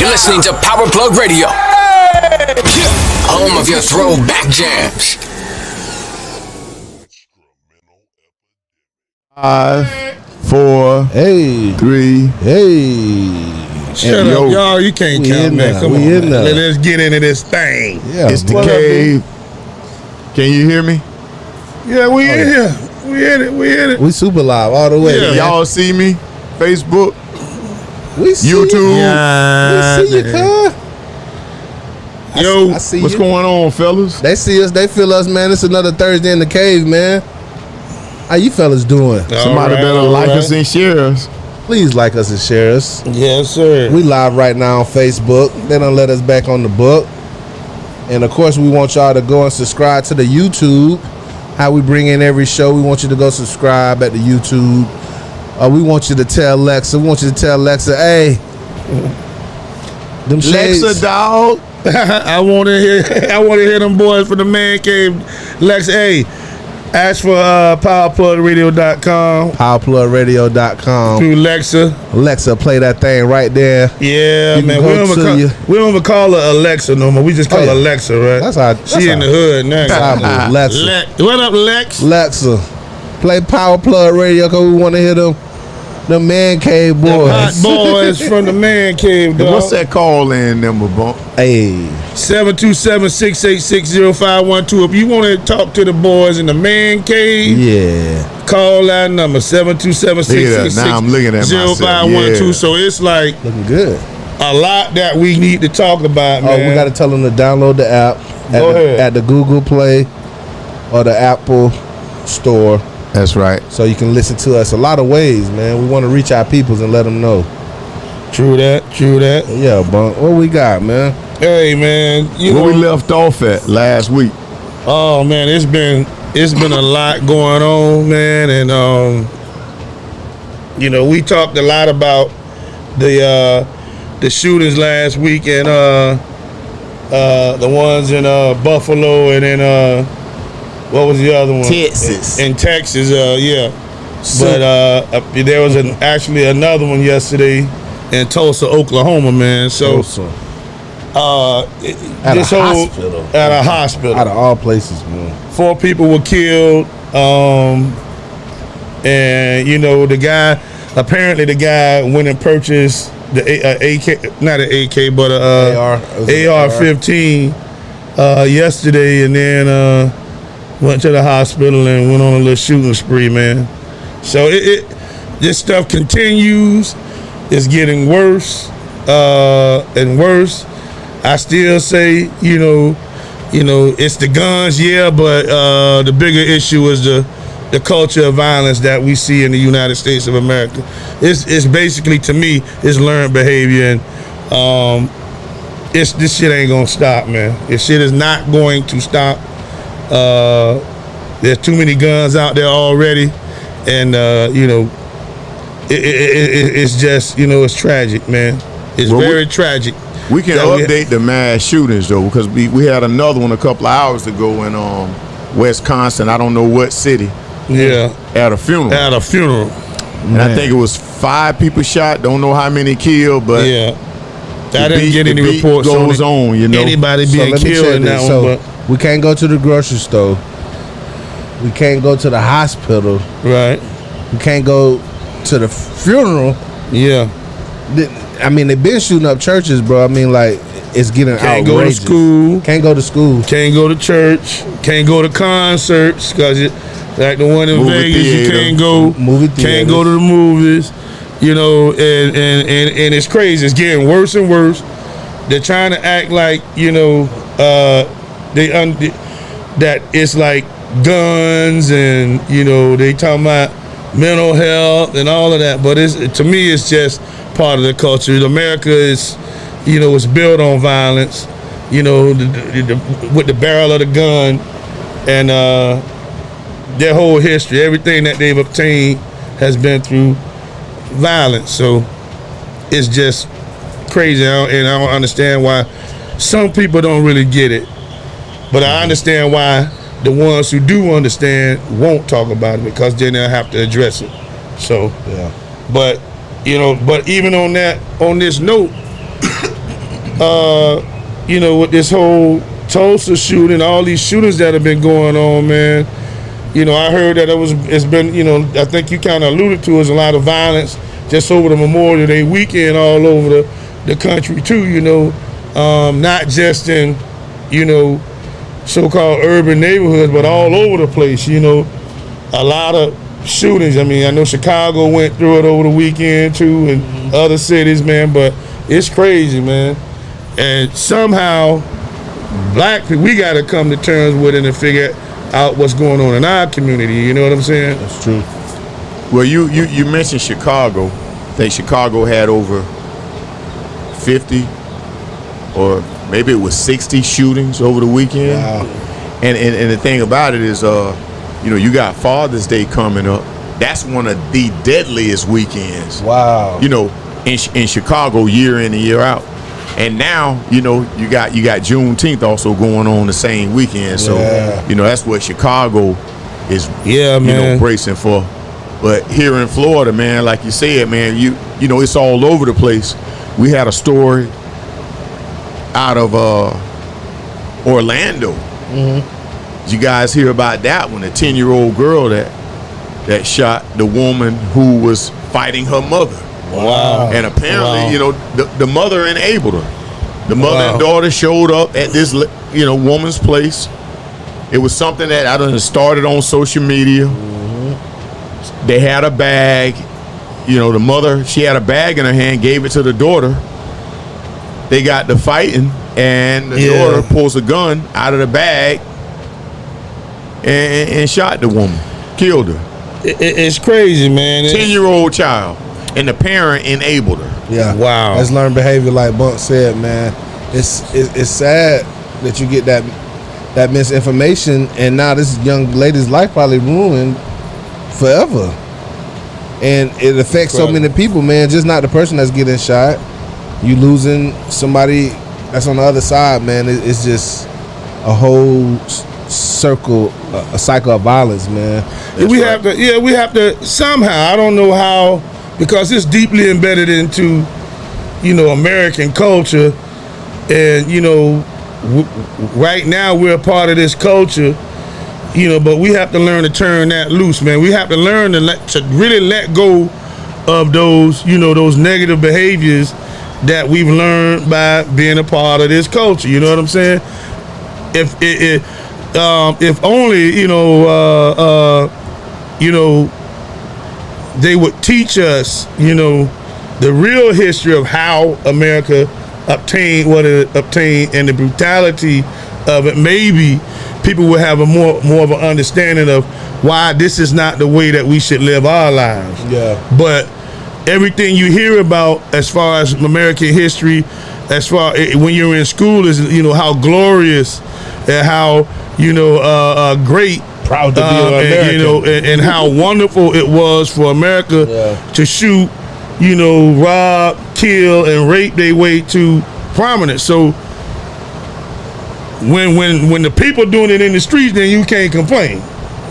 You're listening to Power Plug Radio, home of your throwback jams. 5, 4, 3. Shut up, y'all. You can't count that. Come on, man. Let's get into this thing. Yeah, it's the cave. Can you hear me? Yeah, we in here. We in it. We super live all the way. Yeah. Y'all see me? Facebook? We see YouTube? You. We see you, cuz. Yo, I see what's you. going on, fellas? They see us. They feel us, man. It's another Thursday in the cave, man. How you fellas doing? Somebody better like us and share us. Please like us and share us. Yes, sir. We live right now on Facebook. They done let us back on the book. And, of course, we want y'all to go and subscribe to the YouTube. How we bring in every show. We want you to go subscribe at the YouTube. We want you to tell Lexa. We want you to tell Lexa, hey, them shades. Lexa, dog. I want to hear them boys from the man cave. Lex, hey, ask for powerplugradio.com. Powerplugradio.com. Through Lexa. Alexa, play that thing right there. Yeah, You man. can We go don't even call her Alexa no more. We just call her Alexa, right? That's how. She in the hood now. Alexa. What up, Lex? Alexa, play Power Plug Radio because we want to hear them man cave boys. The hot boys from the man cave, dog. What's that call in number, bump? Hey. 727-686-0512. If you want to talk to the boys in the man cave, call that number 727-686-0512. So it's like looking good. A lot that we need to talk about, man. Oh, we got to tell them to download the app at the Google Play or the Apple Store. That's right. So you can listen to us a lot of ways, man. We want to reach our peoples and let them know. True that. Yeah, Bunk. What we got, man? Hey, man. Where we left off at last week? Oh, man, it's been a lot going on, man, and we talked a lot about the shootings last week and the ones in Buffalo and then what was the other one? Texas. In Texas, yeah. But there was actually another one yesterday in Tulsa, Oklahoma, man. So at a hospital. Out of all places, man. 4 people were killed. And the guy went and purchased the AK, not an AK, but AR-15 yesterday, and then went to the hospital and went on a little shooting spree, man. So this stuff continues. It's getting worse and worse. I still say, it's the guns, but the bigger issue is the culture of violence that we see in the United States of America. It's basically, to me, it's learned behavior, and this shit ain't gonna stop, man. This shit is not going to stop. There's too many guns out there already, and it's just it's tragic, man. It's very tragic. We can update the mass shootings though, because we had another one a couple of hours ago in Wisconsin. I don't know what city. Yeah, at a funeral. And I think it was 5 people shot. Don't know how many killed, but I didn't get any reports. Goes on, anybody being killed in that one. But we can't go to the grocery store. We can't go to the hospital. Right. We can't go to the funeral. Yeah. I mean, they've been shooting up churches, bro. I mean, like, it's getting can't outrageous. Go to school. Can't go to school. Can't go to church. Can't go to concerts because like the one in movie Vegas, theater. You can't go. Movie theaters. Can't go to the movies. And it's crazy. It's getting worse and worse. They're trying to act like that it's like guns and they talking about mental health and all of that, but to me it's just part of the culture. America is it's built on violence, with the barrel of the gun and their whole history, everything that they've obtained has been through violence. So it's just crazy, and I don't understand why some people don't really get it, but I understand why the ones who do understand won't talk about it, because then they'll have to address it. So, yeah. But even on this note, you know, with this whole Tulsa shooting, all these shootings that have been going on, man. You know, I heard that it's been, you know, I think you kind of alluded to, is a lot of violence just over the Memorial Day weekend all over the country too, you know, not just in, you know, so-called urban neighborhoods, but all over the place, you know, a lot of shootings. I mean, I know Chicago went through it over the weekend too, and other cities, man, but it's crazy, man. And somehow, black people, we got to come to terms with it and figure out what's going on in our community. You know what I'm saying? That's true. Well, you mentioned Chicago. I think Chicago had over 50 or maybe it was 60 shootings over the weekend. Wow. And the thing about it is, you know, you got Father's Day coming up. That's one of the deadliest weekends. Wow. You know, in Chicago, year in and year out. And now, you know, you got Juneteenth also going on the same weekend. So, Yeah. you know, that's what Chicago is, Yeah, you man. know, bracing for. But here in Florida, man, like you said, man, you know, it's all over the place. We had a story out of Orlando. Did you guys hear about that one? A 10-year-old girl that shot the woman who was fighting her mother. Wow. And apparently, Wow. you know, the mother enabled her. The mother Wow. and daughter showed up at this, you know, woman's place. It was something that I done started on social media. They had a bag. You know, the mother, she had a bag in her hand, gave it to the daughter. They got to fighting, and the Yeah. daughter pulls a gun out of the bag and shot the woman, killed her. It's crazy, man. 10-year-old child, and the parent enabled her. Yeah. Wow. That's learned behavior, like Bunk said, man. It's sad that you get that misinformation, and now this young lady's life probably ruined forever. And it affects so many people, man. Just not the person that's getting shot. You losing somebody that's on the other side, man. It's just a whole circle, a cycle of violence, man. we have to somehow, I don't know how, because it's deeply embedded into, you know, American culture. And, you know, right now we're a part of this culture, you know, but we have to learn to turn that loose, man. We have to learn to really let go of those, you know, those negative behaviors that we've learned by being a part of this culture. You know what I'm saying? If only, you know, they would teach us, you know, the real history of how America obtained what it obtained and the brutality of it. Maybe people will have a more of an understanding of why this is not the way that we should live our lives. Yeah. But everything you hear about as far as American history, as far when you're in school, is, you know, how glorious and how, you know, great, Proud to be an American. and, you know, and how wonderful it was for America to shoot, you know, rob, kill, and rape their way to prominence. So when the people doing it in the streets, then you can't complain.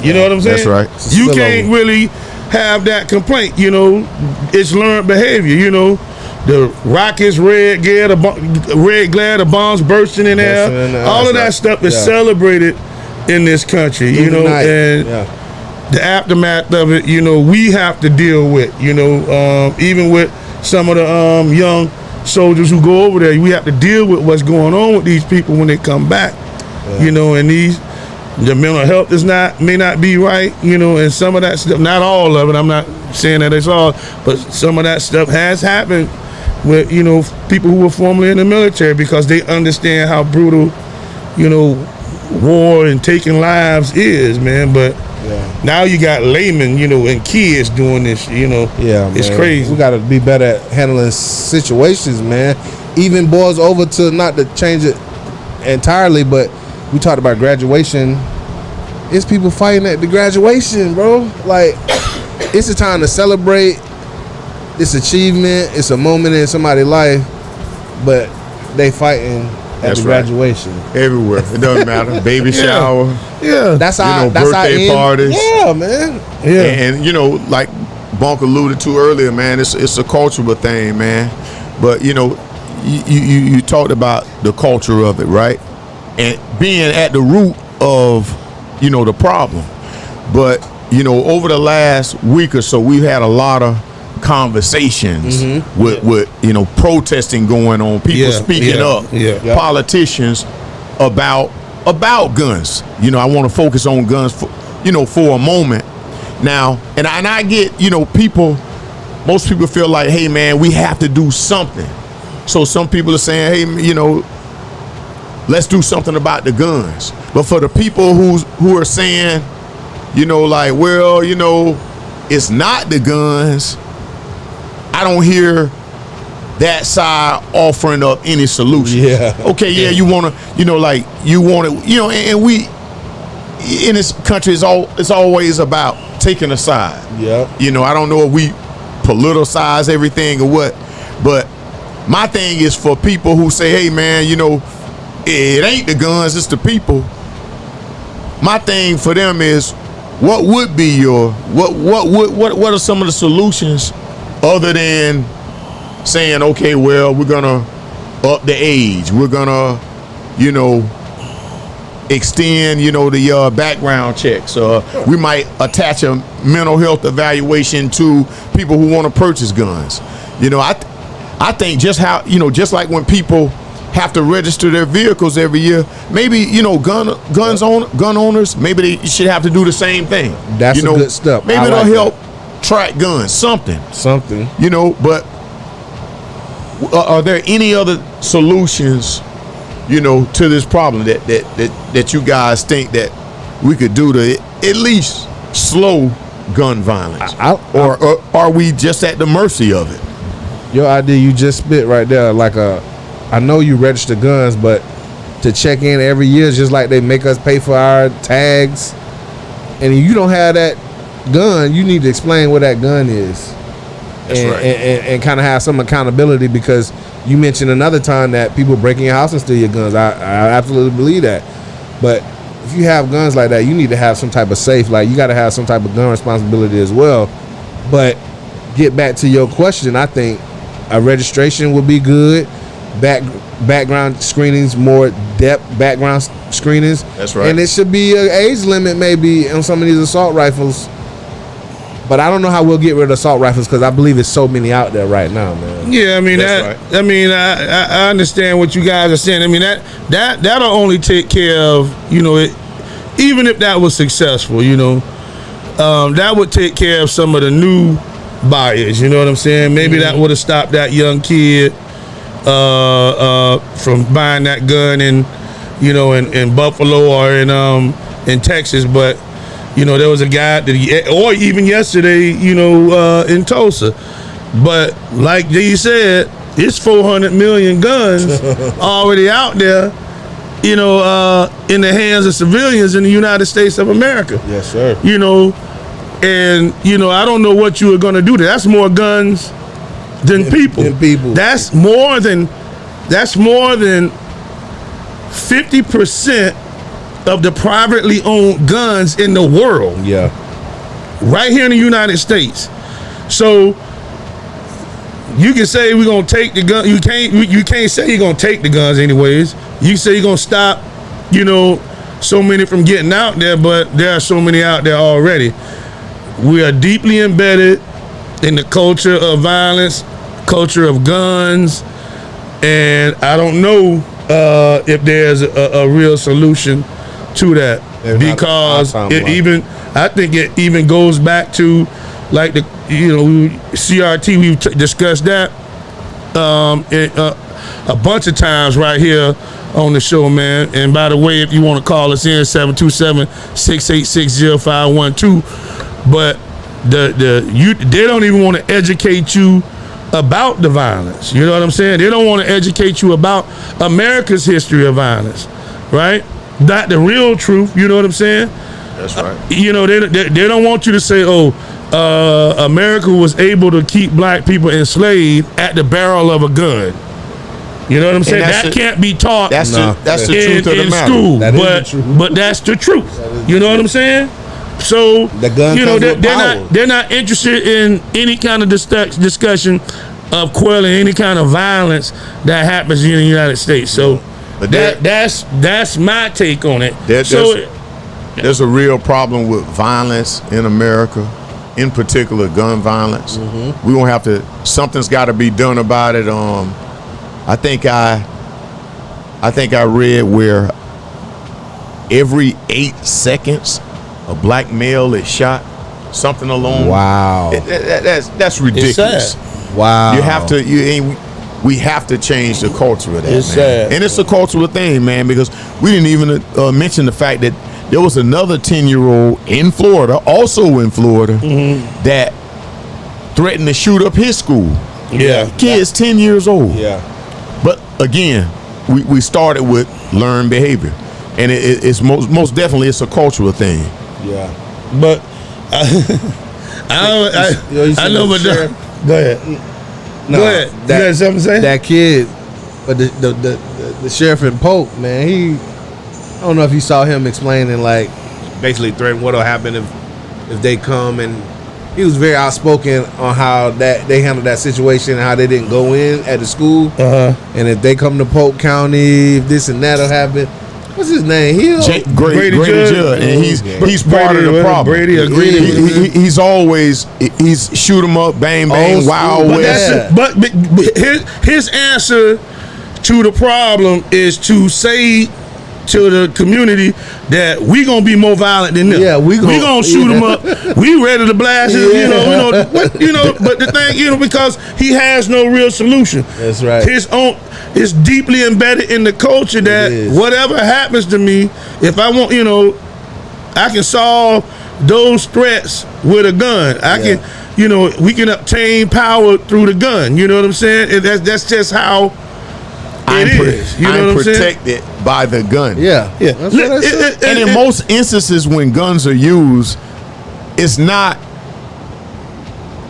You know what I'm saying? That's right. You Spill can't over. really have that complaint. You know, it's learned behavior. You know, the rockets, red glare, the bombs bursting in Bursting in there. there. All of That's that right. stuff is Yeah. celebrated in this country. You know, Unite. and the aftermath of it, you know, we have to deal with. You know, even with some of the young soldiers who go over there, we have to deal with what's going on with these people when they come back. You know, and the mental health may not be right. You know, and some of that stuff, not all of it. I'm not saying that it's all, but some of that stuff has happened with, you know, people who were formerly in the military, because they understand how brutal, you know, war and taking lives is, man. But now you got laymen, you know, and kids doing this, you know. Yeah, it's man. crazy. We got to be better at handling situations, man. Even boils over to, not to change it entirely, but we talked about graduation. It's people fighting at the graduation, bro. Like, it's a time to celebrate this achievement. It's a moment in somebody's life, but they fighting at That's the right. graduation. Everywhere. It doesn't matter. Baby shower. Yeah. That's You our know, that's our birthday end. parties. Yeah, man. Yeah. And you know, like Bonk alluded to earlier, man, it's a cultural thing, man. But you know, you talked about the culture of it, right? And being at the root of, the problem. But, over the last week or so, we've had a lot of conversations with protesting going on, people speaking up, politicians about guns. I want to focus on guns for a moment now. And I get, most people feel like, hey man, we have to do something. So some people are saying, hey, let's do something about the guns. But for the people who are saying, it's not the guns, I don't hear that side offering up any solution. Yeah. Okay, you want to, and we, in this country, it's always about taking a side. Yeah. I don't know if we politicize everything or what, but my thing is for people who say, hey man, it ain't the guns, it's the people. My thing for them is, what would be what are some of the solutions other than saying, okay, well, we're gonna up the age, we're gonna, extend, the background checks, we might attach a mental health evaluation to people who want to purchase guns. I think just like when people have to register their vehicles every year, maybe gun owners, maybe they should have to do the same thing. That's a good step. Maybe it'll help track guns, something. But are there any other solutions, to this problem that you guys think that we could do to at least slow gun violence, or are we just at the mercy of it? Your idea you just spit right there, I know you register guns, but to check in every year is just like they make us pay for our tags. And if you don't have that gun, you need to explain what that gun is. That's right. And kind of have some accountability, because you mentioned another time that people break in your house and steal your guns. I absolutely believe that. But if you have guns like that, you need to have some type of safe. You got to have some type of gun responsibility as well. But get back to your question, I think a registration would be good. Background screenings, more depth background screenings. That's right. And it should be an age limit maybe on some of these assault rifles. But I don't know how we'll get rid of assault rifles, because I believe there's so many out there right now, man. Yeah, I mean That's right. I mean, I understand what you guys are saying. I mean that'll only take care of it, even if that was successful. That would take care of some of the new buyers. You know what I'm saying? Maybe that would have stopped that young kid from buying that gun in Buffalo or in Texas, but there was a guy or even yesterday, in Tulsa. But like you said, it's 400 million guns already out there, in the hands of civilians in the United States of America. Yes, sir. And I don't know what you are going to do. That's more guns than people. That's more than 50% of the privately owned guns in the world. Yeah. Right here in the United States. So you can say we're gonna take the gun. You can't say you're gonna take the guns anyways. You say you're gonna stop, so many from getting out there, but there are so many out there already. We are deeply embedded in the culture of violence, culture of guns, and I don't know if there's a real solution to that, because I think it even goes back to like the CRT. We've discussed that a bunch of times right here on the show, man. And by the way, if you want to call us in, 727-686-0512. But they don't even want to educate you about the violence. You know what I'm saying? They don't want to educate you about America's history of violence, right? Not the real truth. You know what I'm saying? That's right. They don't want you to say, America was able to keep black people enslaved at the barrel of a gun. You know what I'm saying? That can't be taught. That's the truth of the matter. School, that is the truth. But that's the truth. You know what I'm saying? So the gun comes with power. they're not interested in any kind of discussion of quelling any kind of violence that happens in the United States. So But that's my take on it. There's a real problem with violence in America, in particular gun violence. Mm-hmm. We won't have to. Something's got to be done about it. I think I read where every 8 seconds a black male is shot. Something along. Wow. That's ridiculous. Wow. You have to. We have to change the culture of that, It's man. sad. And it's a cultural thing, man, because we didn't even mention the fact that there was another 10-year-old in Florida, also in Florida, that threatened to shoot up his school. Yeah. Kid's 10 years old. Yeah. But again, we started with learned behavior. And it's most definitely it's a cultural thing. Yeah. But I know, but go ahead. No, Go ahead. You got something to say? That kid, but the sheriff in Polk, man, I don't know if you saw him explaining, like, basically threatening what'll happen if they come, and he was very outspoken on how that they handled that situation and how they didn't go in at the school. And if they come to Polk County, if this and that'll happen. What's his name? Grady Judd, and he's part of the problem. Brady agreed. He's always shoot 'em up, bang bang, Old Wild school, West. But his answer to the problem is to say to the community that we gonna be more violent than them. Yeah, we gonna shoot them up. We ready to blast it. Yeah. But the thing, because he has no real solution. That's right. It's deeply embedded in the culture that is. whatever happens to me, if I want, I can solve those threats with a gun. I can, we can obtain power through the gun. You know what I'm saying? And that's just how it is. You know I'm what I'm saying? protected by the gun. Yeah. Yeah. That's what I said. And in most instances when guns are used, it's not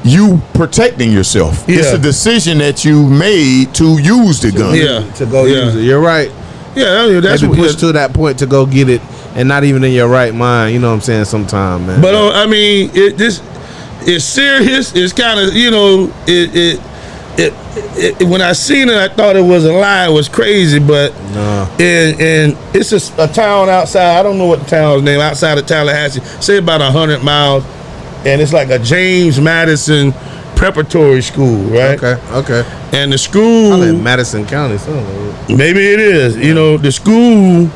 you protecting yourself. It's Yeah. a decision that you made to use the gun. Yeah. To go Yeah. use it. You're right. Yeah, that's Maybe what push to that point to go get it, and not even in your right mind. You know what I'm saying? Sometime, man. But it's serious. It's kind of when I seen it, I thought it was a lie. It was crazy, but No. and it's a town outside. I don't know what the town's name outside of Tallahassee. Say about 100 miles, and it's like a James Madison preparatory school, right? Okay. And the school, I'm in Madison County, something like that. maybe it is. The school,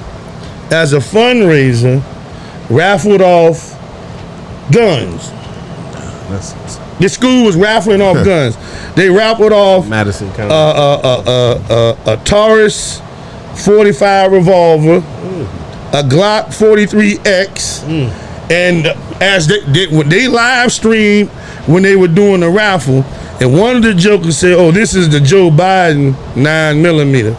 as a fundraiser, raffled off guns. The school was raffling off guns. They raffled off Madison County. a Taurus 45 revolver, a Glock 43X, and as when they live streamed when they were doing the raffle, and one of the jokers said, "Oh, this is the Joe Biden 9mm,"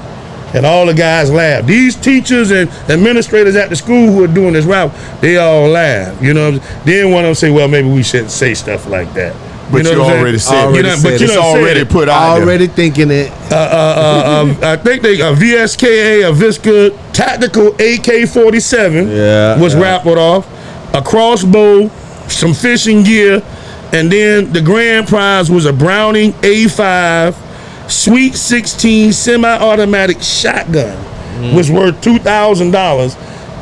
and all the guys laughed. These teachers and administrators at the school who are doing this raffle, they all laughed. Then one of them say, "Well, maybe we shouldn't say stuff like that." But you what I'm already saying? said But it's already put out there. Already thinking it. I think a VSKA, a Visca tactical AK-47 was raffled off, a crossbow, some fishing gear, and then the grand prize was a Browning A5 Sweet 16 semi-automatic shotgun, was worth $2,000,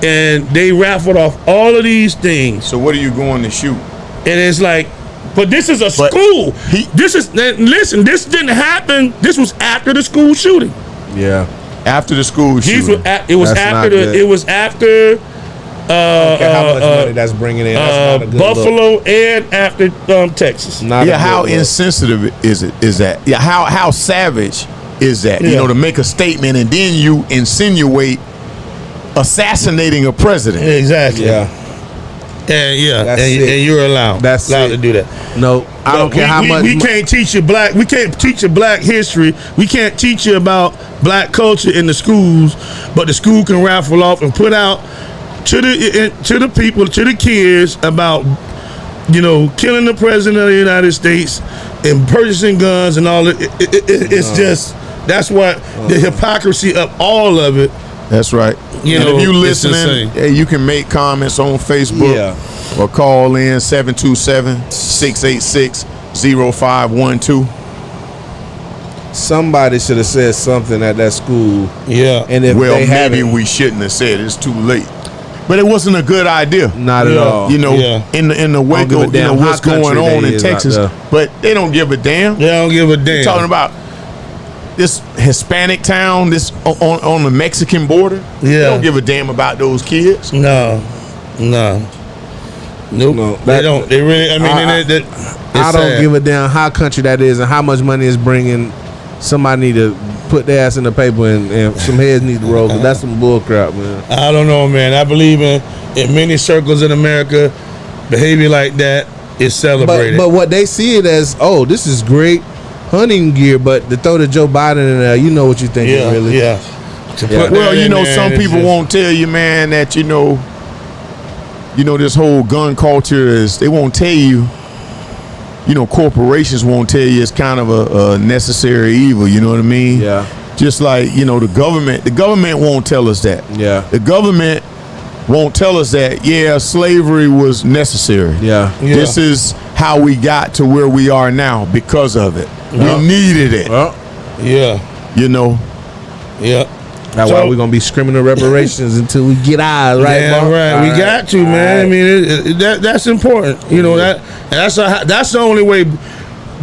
and they raffled off all of these things. So what are you going to shoot? And it's like, but this is a school. Listen, this didn't happen. This was after the school shooting. Yeah. After the school shooting. It was That's after not good. it was after how much money that's bringing in. That's not a good Buffalo look. and after Texas. Not a Yeah, good how look. insensitive is that? Yeah, how savage is that? Yeah. To make a statement and then you insinuate assassinating a president. Exactly. Yeah. And That's and sick. you're allowed That's allowed sick. to do that. No, I don't care how much. We can't teach you black. We can't teach you black history. We can't teach you about black culture in the schools. But the school can raffle off and put out to the people, to the kids about killing the president of the United States and purchasing guns and all. It's just that's what the hypocrisy of all of it. That's right. You And know, if you it's listening, insane. hey, you can make comments on Facebook or call in 727-686-0512. somebody should have said something at that school. Yeah. And if Well, they maybe haven't, we shouldn't have said it's too late. But it wasn't a good idea. not at Yeah. all. You know, Yeah. in the wake give a of you know damn what's how country going on they in is out Texas, there. but they don't give a damn. They don't give a damn. Talking about this Hispanic town, this on the Mexican border. They Yeah. don't give a damn about those kids. No. Nope. No, they that- don't. They really. I mean, I don't give a damn how country that is and how much money it's bringing. Somebody need to put their ass in the paper and some heads need to roll. 'Cause that's some bull crap, man. I don't know, man. I believe in many circles in America, behavior like that is celebrated. But what they see it as, oh, this is great hunting gear. But to throw the Joe Biden in there, you know what you think, yeah, really. yeah. To Yeah. put Well, that you in know, there, some it's people just- won't tell you, man, that you know this whole gun culture is. They won't tell you. You know, corporations won't tell you it's kind of a necessary evil. You know what I mean? Yeah. Just like the government. The government won't tell us that. Yeah. The government won't tell us that. Yeah, slavery was necessary. Yeah. Yeah. This is how we got to where we are now because of it. Yeah. We needed it. Well, Yeah, You know. yeah. that's why we're gonna be screaming the reparations until we get ours, right? Yeah, Bob? right. All We got to, man. I mean, that's important. You know that's the only way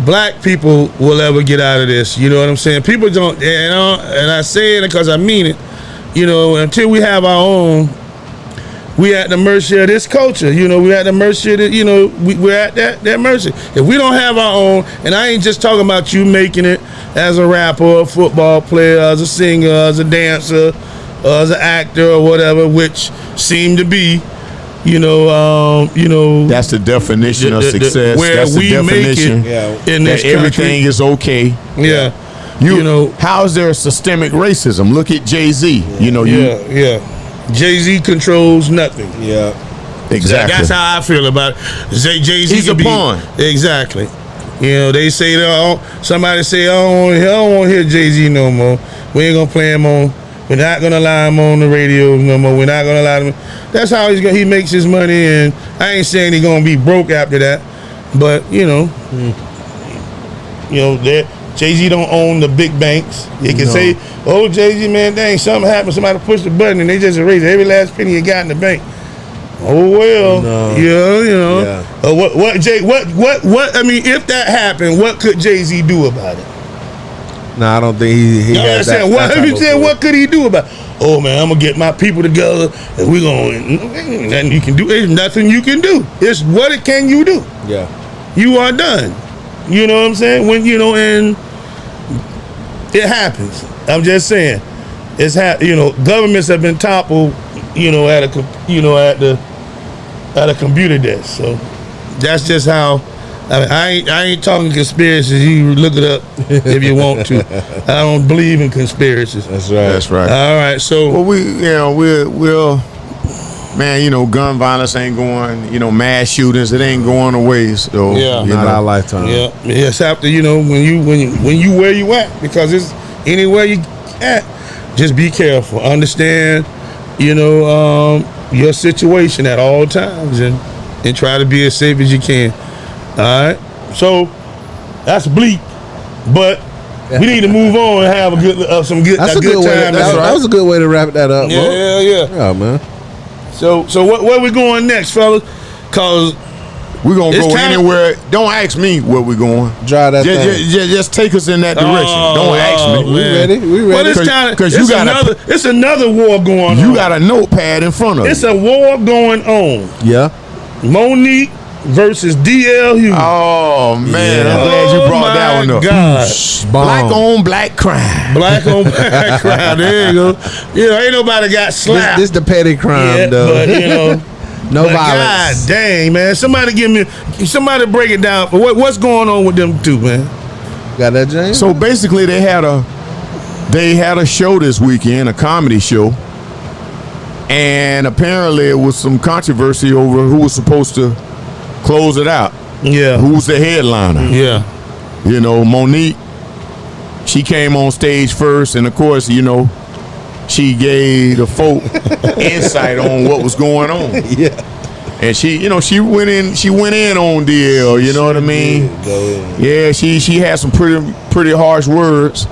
black people will ever get out of this. You know what I'm saying? People don't, and I say it because I mean it. You know, until we have our own, we at the mercy of this culture. You know, we at the mercy of the, we're at that mercy. If we don't have our own, and I ain't just talking about you making it as a rapper, a football player, as a singer, as a dancer, as an actor or whatever, which seem to be, That's the definition of success. where That's the we make definition. it in this that everything country. is okay. Yeah. You know, how is there systemic racism? Look at Jay-Z. yeah. Jay-Z controls nothing. Yeah. Exactly. That's how I feel about it. Jay-Z He's could a pawn. Exactly. They say somebody say, I don't want to hear Jay-Z no more. We ain't gonna play him on. We're not gonna allow him on the radio no more. We're not gonna allow him. That's how he makes his money, and I ain't saying he's gonna be broke after that, but that Jay-Z don't own the big banks. They can say, "Oh, Jay-Z, man, dang, something happened. Somebody pushed the button, and they just erased every last penny you got in the bank." Oh well, No. Yeah. What? I mean, if that happened, what could Jay-Z do about it? No, I don't think he has that. What could he do about it? Oh man, I'm gonna get my people together, and we're gonna. Nothing you can do. There's nothing you can do. It's what can you do? Yeah. You are done. You know what I'm saying? When and it happens. I'm just saying, governments have been toppled. At a computer desk. So that's just how. I ain't talking conspiracies. You look it up if you want to. I don't believe in conspiracies. That's right. That's right. All right, so Well, we'll man, gun violence ain't going, mass shootings, it ain't going away. So Yeah. Not our lifetime. yeah, it's after when you where you at, because it's anywhere you at. Just be careful. Understand, your situation at all times, and try to be as safe as you can. All right, so that's bleak, but we need to move on and have a good That's a good way. time. That was a good way to wrap that up. bro. Yeah. Yeah, man. So where we going next, fellas? Cause we're gonna It's go time- anywhere. Don't ask me where we're going. Drive that thing. Just take us in that direction. Don't ask me. We man. ready? We Well, ready? it's 'Cause- kind 'cause you gotta- it's another war going on. You got a notepad in front of It's you. a war going on. Yeah. Monique versus DL Hughes. Oh man, I'm glad you brought that one up. God. Black on black crime. Black on black crowd. There you go. Ain't nobody got slapped. This the petty crime, yet, though. but No but God violence. dang, man. Somebody break it down. What's going on with them two, man? Got that, James? So basically, they had a show this weekend, a comedy show, and apparently it was some controversy over who was supposed to close it out. Yeah. Who's the headliner? Yeah. Monique. She came on stage first, and of course, she gave the folk insight on what was going on. Yeah. And she went in on DL, you know what I mean? Yeah, she had some pretty harsh words,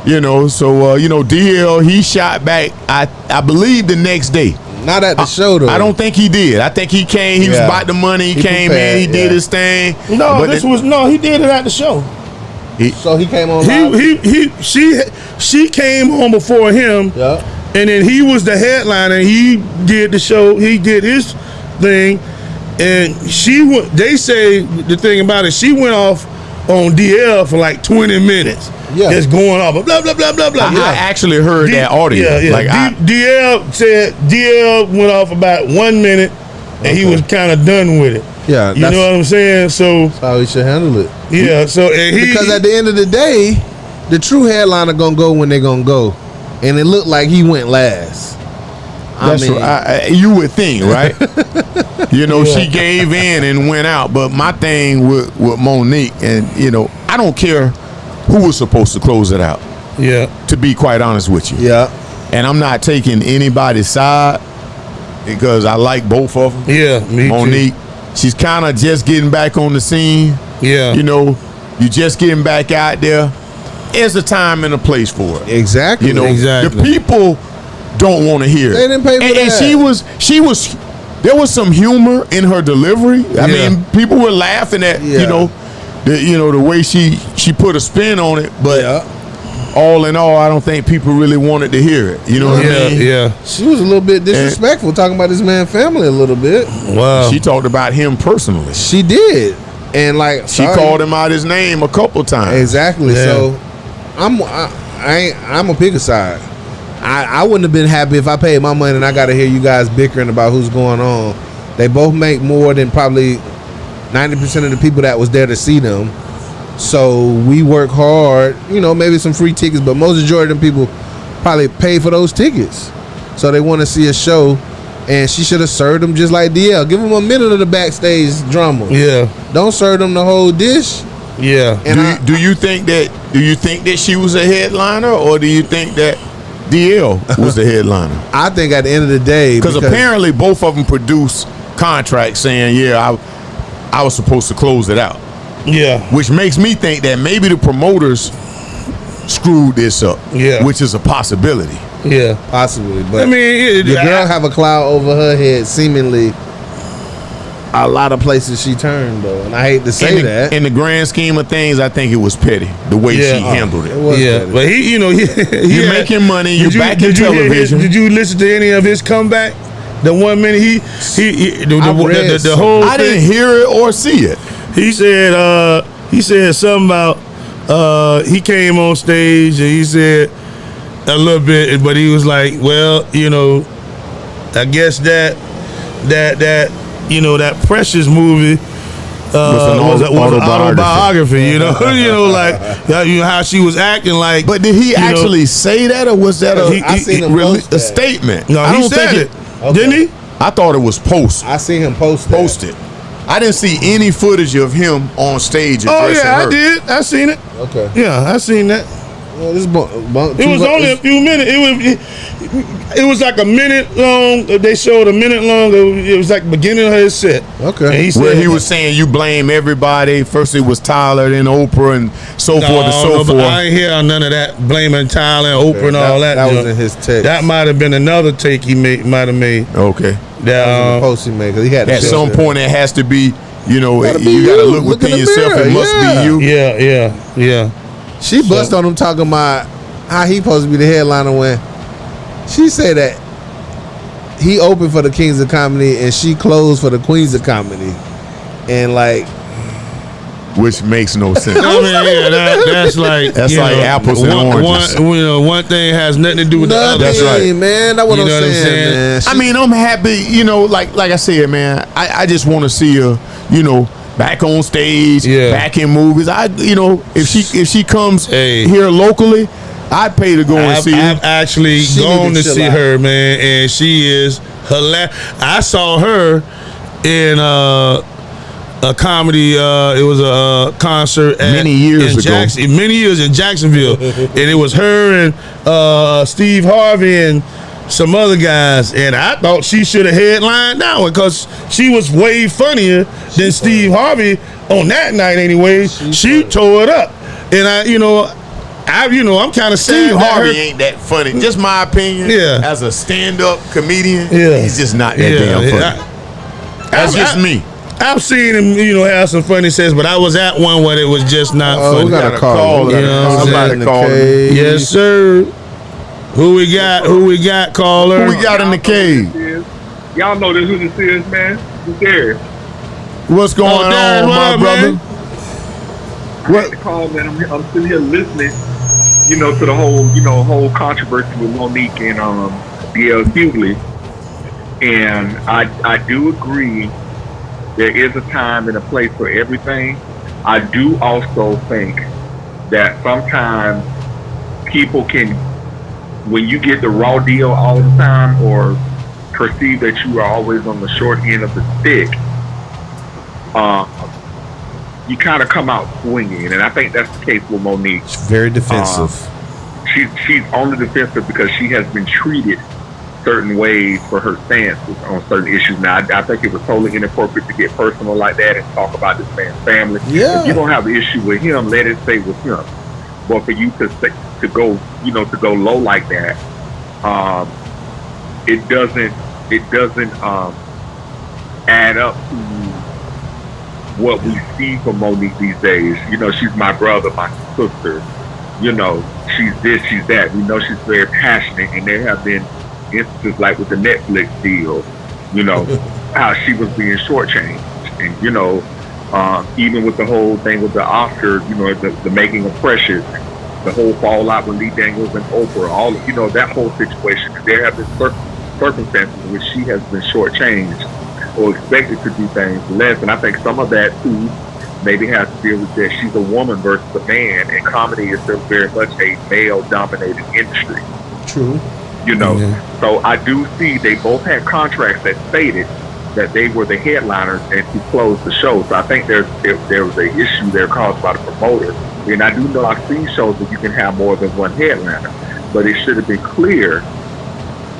you know. So DL, he shot back I believe the next day. Not at the show though. I don't think he did. I think he came, he was about the money, he came prepared, in, he did his thing. No, But he did it at the show. So he came on live? She came on before him. Yeah. And then he was the headliner. He did the show. He did his thing, and they say the thing about it. She went off on DL for like 20 minutes. Yeah. Just going off, blah blah blah blah blah. I actually heard that audio. Yeah. Like DL went off about 1 minute, and he was kind of done with it. Yeah. You know what I'm saying? So that's how he should handle it. yeah. So and because at the end of the day, the true headliner gonna go when they gonna go, and it looked like he went last. That's right. You would think, right? She gave in and went out. But my thing with Monique, and I don't care who was supposed to close it out. Yeah. To be quite honest with you. Yeah. And I'm not taking anybody's side because I like both of them. Yeah. Me Monique, she's kind of just getting back on the scene. Yeah. You just getting back out there. There's a time and a place for it. Exactly. Exactly. The people don't want to hear it. They didn't pay for and that. she was there was some humor in her delivery. I mean, people were laughing at the way she put a spin on it, but all in all, I don't think people really wanted to hear it. You know what I mean? Yeah. She was a little bit disrespectful, talking about this man's family a little bit. Wow. She talked about him personally. She did, and she called him out his name a couple times. Exactly. Yeah. So I'm gonna pick a side. I wouldn't have been happy if I paid my money and I got to hear you guys bickering about who's going on. They both make more than probably 90% of the people that was there to see them. So we work hard, maybe some free tickets, but most majority of them people probably pay for those tickets. So they want to see a show, and she should have served them just like DL. Give them a minute of the backstage drama. Yeah. Don't serve them the whole dish. Yeah. And do you think that she was a headliner, or do you think that DL was the headliner? I think at the end of the day, because apparently both of them produced contracts saying, I was supposed to close it out. Yeah. Which makes me think that maybe the promoters screwed this up. Yeah. Which is a possibility. Yeah. Possibly. But I mean, the girl have a cloud over her head seemingly a lot of places she turned, though. And I hate to say that. In the grand scheme of things, I think it was petty, the way she handled it. Was but you're making money, you're back in television. Did you listen to any of his comeback? The 1 minute the whole I didn't hear it or see it. He said something about he came on stage and he said a little bit, but he was like, well, I guess that Precious movie was an autobiography. How she was acting like. But did he actually say that, or was that a statement? No, I he don't said think it. Okay. Didn't he? I thought it was posted. I seen him posted. I didn't see any footage of him on stage addressing her. I did. I seen it. Okay. Yeah, I seen that. Well, it was only a few minutes. It was like a minute long. They showed a minute long. It was like the beginning of his set. Okay. And he was saying you blame everybody. First it was Tyler, then Oprah, and so forth and so forth. I ain't hear none of that blaming Tyler and Oprah and all that. That was in his text. That might have been another take he might have made. Okay. That was in the post he made, 'cause he had at some point it has to be. You gotta look within yourself. It must be you. Yeah. She bust on him talking about how he supposed to be the headliner when she said that he opened for the Kings of Comedy and she closed for the Queens of Comedy, and which makes no sense. I mean, that's like apples and oranges. One thing has nothing to do with the other. That's right, man. That's what I'm saying, man. I mean, I'm happy. Like I said, man. I just want to see her. Back on stage, back in movies. If she comes here locally, I'd pay to go and see her. I've actually gone to see her, man, and she is hilarious. I saw her in a comedy. It was a concert many years ago. Many years in Jacksonville, and it was her and Steve Harvey and some other guys, and I thought she should have headlined that one because she was way funnier than Steve Harvey on that night. Anyway, she tore it up, and I'm kind of Steve Harvey ain't that funny. Just my opinion. Yeah. As a stand-up comedian, Yeah. he's just not that damn funny. That's just me. I've seen him, have some funny sets, but I was at one where it was just not funny. We got a call. You know what I'm Somebody call him. Yes, sir. Who we got? Caller? Who we got in the cave? Y'all know who this is, man. This is What's going Darren, on, what my up, brother? man? I had to call, man. I'm sitting here listening, to the whole controversy with Monique and D.L. Hughley, and I do agree there is a time and a place for everything. I do also think that sometimes people can, when you get the raw deal all the time or perceive that you are always on the short end of the stick, you kind of come out swinging, and I think that's the case with Monique. It's very defensive. She's on the defensive because she has been treated certain ways for her stances on certain issues. Now, I think it was totally inappropriate to get personal like that and talk about this man's family. Yeah. If you don't have an issue with him, let it stay with him. But for you to go, to go low like that, it doesn't add up to what we see from Monique these days. She's my brother, my sister. She's this, she's that. We know she's very passionate, and there have been instances like with the Netflix deal, how she was being shortchanged. And, even with the whole thing with the Oscar, the making of Precious, the whole fallout with Lee Daniels and Oprah, all, that whole situation. There have been circumstances in which she has been shortchanged or expected to do things less. And I think some of that, too, maybe has to deal with that she's a woman versus a man, and comedy is still very much a male-dominated industry. True. So I do see they both had contracts that stated that they were the headliners and to close the show. So I think there was an issue there caused by the promoter. And I do know I've seen shows that you can have more than one headliner, but it should have been clear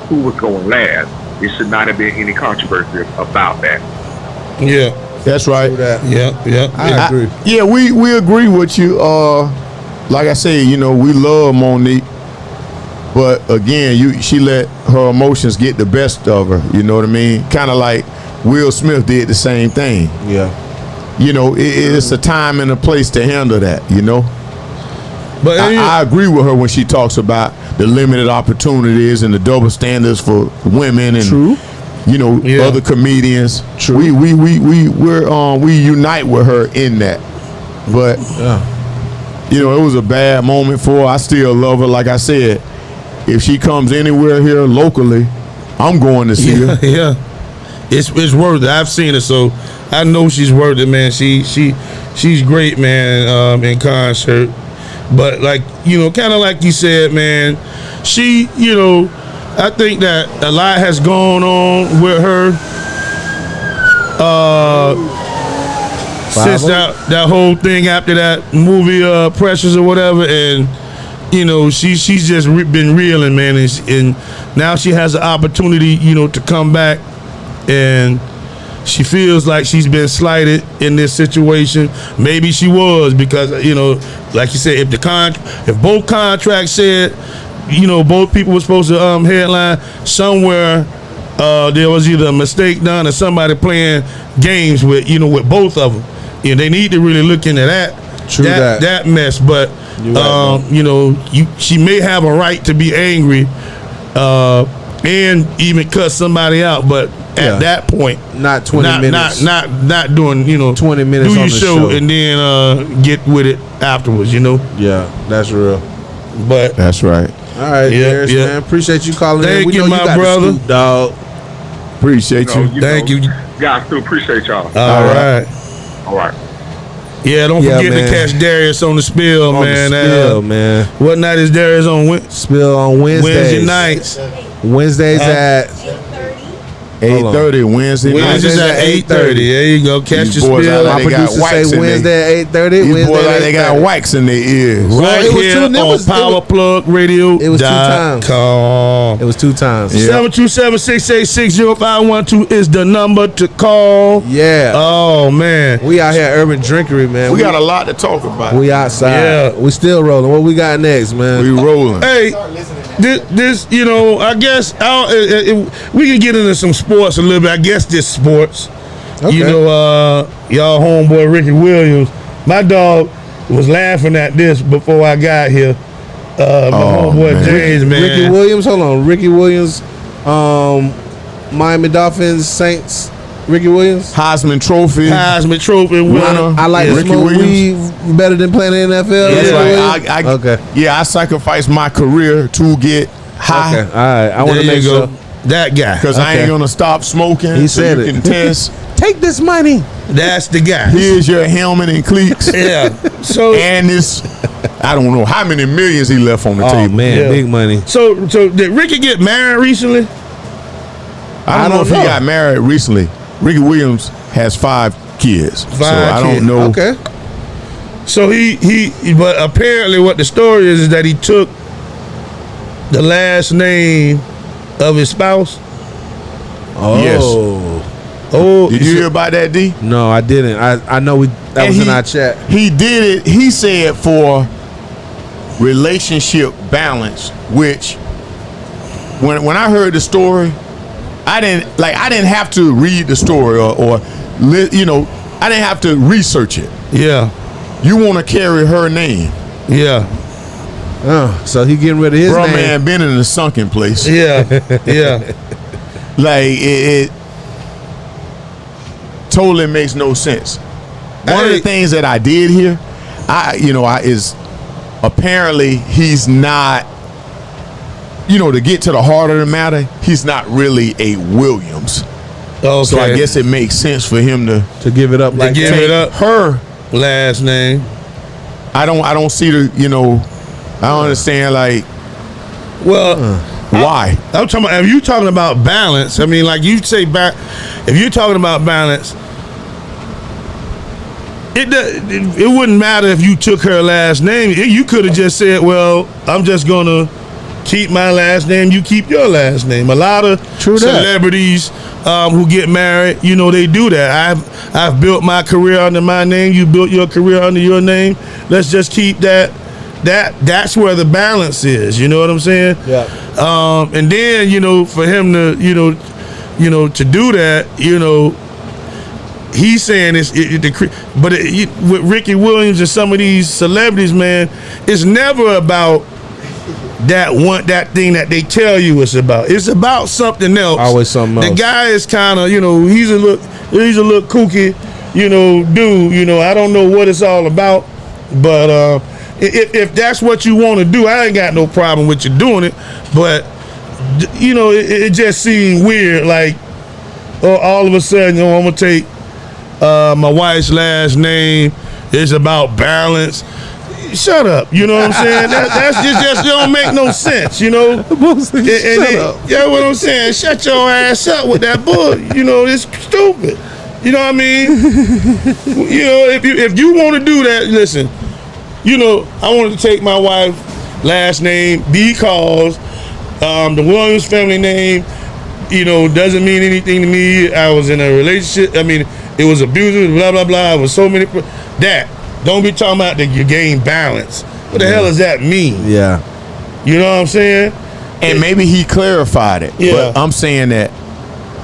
who was going last. It should not have been any controversy about that. Yeah. That's right. Yeah. I agree. Yeah, we agree with you. Like I say, we love Monique, but again, she let her emotions get the best of her. You know what I mean? Kind of like Will Smith did the same thing. Yeah. It's a time and a place to handle that. But I agree with her when she talks about the limited opportunities and the double standards for women and True. other comedians. True. We unite with her in that. But it was a bad moment for her. I still love her. Like I said, if she comes anywhere here locally, I'm going to see her. Yeah. It's worth it. I've seen it, so I know she's worth it, man. She's great, man, in concert. But kind of like you said, man, she, I think that a lot has gone on with her since that whole thing after that movie Precious or whatever, and she's just been reeling, man, and now she has the opportunity to come back, and she feels like she's been slighted in this situation. Maybe she was, because like you said, if both contracts said both people were supposed to headline, somewhere there was either a mistake done or somebody playing games with with both of them. They need to really look into that mess. But she may have a right to be angry and even cut somebody out, but at that point, not 20 minutes, not doing 20 minutes do on your the show and then get with it afterwards. Yeah, that's real. But that's right. All right, Darius, man. Appreciate you calling in. Thank We you, know my you got brother. the scoop, dog. Appreciate you. Thank you. Guys, still appreciate y'all. All right. All right. Yeah, don't forget man. to catch Darius on the spill, On man. the spill, man. What night is Darius on? Spill on Wednesdays. Wednesday nights. Wednesdays at 8:30 Wednesday night. Wednesdays at 8:30. There you go. Catch These your boys spill. out My They got producer wax say in Wednesday at 8:30. These Wednesday boys at like they got 8:30. wax in their ears. Right it was here two- it on was- Powerplug Radio. it was 2 times. .com. It was 2 times. 727-686-0512 is the number to call. Yeah. Oh man. We out here at Urban Drinkery, man. We got a lot to talk about. We outside. Yeah. We still rolling. What we got next, man? We rolling. Hey, this, you know, I guess we can get into some sports a little bit. I guess this sports. Okay. You know, y'all homeboy Ricky Williams. My dog was laughing at this before I got here. My homeboy man. James, man. Ricky Williams. Hold on. Ricky Williams. Miami Dolphins, Saints. Ricky Williams. Heisman Trophy. Heisman Trophy winner. I like to Ricky smoke Williams. weed better than playing in the NFL. That's Ricky right. Williams? Okay. Yeah, I sacrificed my career to get high. Okay. All right. I want There to make you go. sure. That guy. Because I ain't Okay. gonna stop smoking. He so said you it. can test. Take this money. That's the guy. Here's your helmet and cleats. Yeah. So And this, I don't know how many millions he left on the Oh table. man, Yeah. big money. so did Ricky get married recently? I don't know if he got married recently. Ricky Williams has 5 kids. So 5 I don't kids. know. Okay. So he but apparently what the story is that he took the last name of his spouse. Oh. Yes. Oh, Did you hear about that, D? No, I didn't. I know that And was in he- our chat. He did it, he said, for relationship balance, which when I heard the story, I didn't have to read the story or I didn't have to research it. Yeah, You want to carry her name. yeah, So he getting rid of his Bro, name. man, been in a sunken place. yeah, yeah. Like it totally makes no sense. One of Hey. the things that I did here, is apparently he's not, to get to the heart of the matter, he's not really a Williams. Okay. So I guess it makes sense for him to to give it up like give that. it up. her. Last name. I don't see the, I don't understand like Well, why. I'm talking about. If you talking about balance, I mean, like you say, if you're talking about balance, it wouldn't matter if you took her last name. You could have just said, "Well, I'm just gonna keep my last name. You keep your last name." A lot of True that. celebrities who get married, they do that. I've built my career under my name. You built your career under your name. Let's just keep that. That's where the balance is. You know what I'm saying? Yeah. And then for him to to do that, he's saying with Ricky Williams and some of these celebrities, man, it's never about that thing that they tell you it's about. It's about something else. Always something else. The guy is kind of he's a little kooky dude. I don't know what it's all about, but if that's what you want to do, I ain't got no problem with you doing it. But it just seemed weird. Like, all of a sudden, I'm gonna take my wife's last name. It's about balance. Shut up. You know what I'm saying? That's just don't make no sense. Shut up. Yeah, what I'm saying. Shut your ass up with that bull. It's stupid. You know what I mean? If you want to do that, listen. I wanted to take my wife's last name because the Williams family name, doesn't mean anything to me. I was in a relationship. I mean, it was abusive, blah, blah, blah. It was so many. Don't be talking about that you gain balance. What the hell does that mean? Yeah. You know what I'm saying? And maybe he clarified it. Yeah. But I'm saying that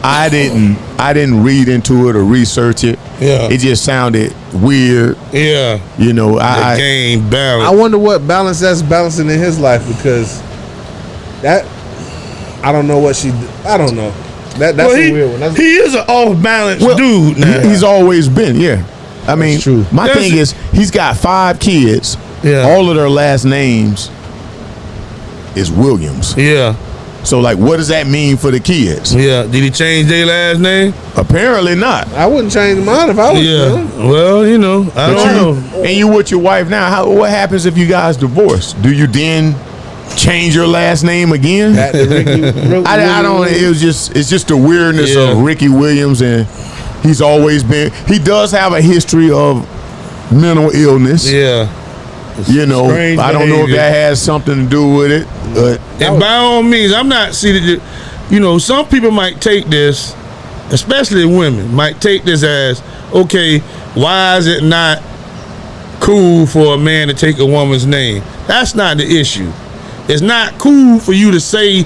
I didn't read into it or research it. Yeah. It just sounded weird. Yeah. I Gain balance. I wonder what balance that's balancing in his life because that I don't know what I don't know. That's a weird one. He is an off balance dude now. He's always been, yeah. I mean, true. my thing is he's got 5 kids. Yeah. All of their last names is Williams. Yeah. So like, what does that mean for the kids? Yeah. Did he change their last name? Apparently not. I wouldn't change mine if I was him. Well, I don't know. And you with your wife now. What happens if you guys divorce? Do you then change your last name again. Back to Ricky. I don't. It's just the weirdness Yeah. of Ricky Williams, and he's always been. He does have a history of mental illness. Yeah. You know, Strange I don't know if behavior. that has something to do with it. But And by all means, I'm not some people might take this, especially women, might take this as, okay, why is it not cool for a man to take a woman's name? That's not the issue. It's not cool for you to say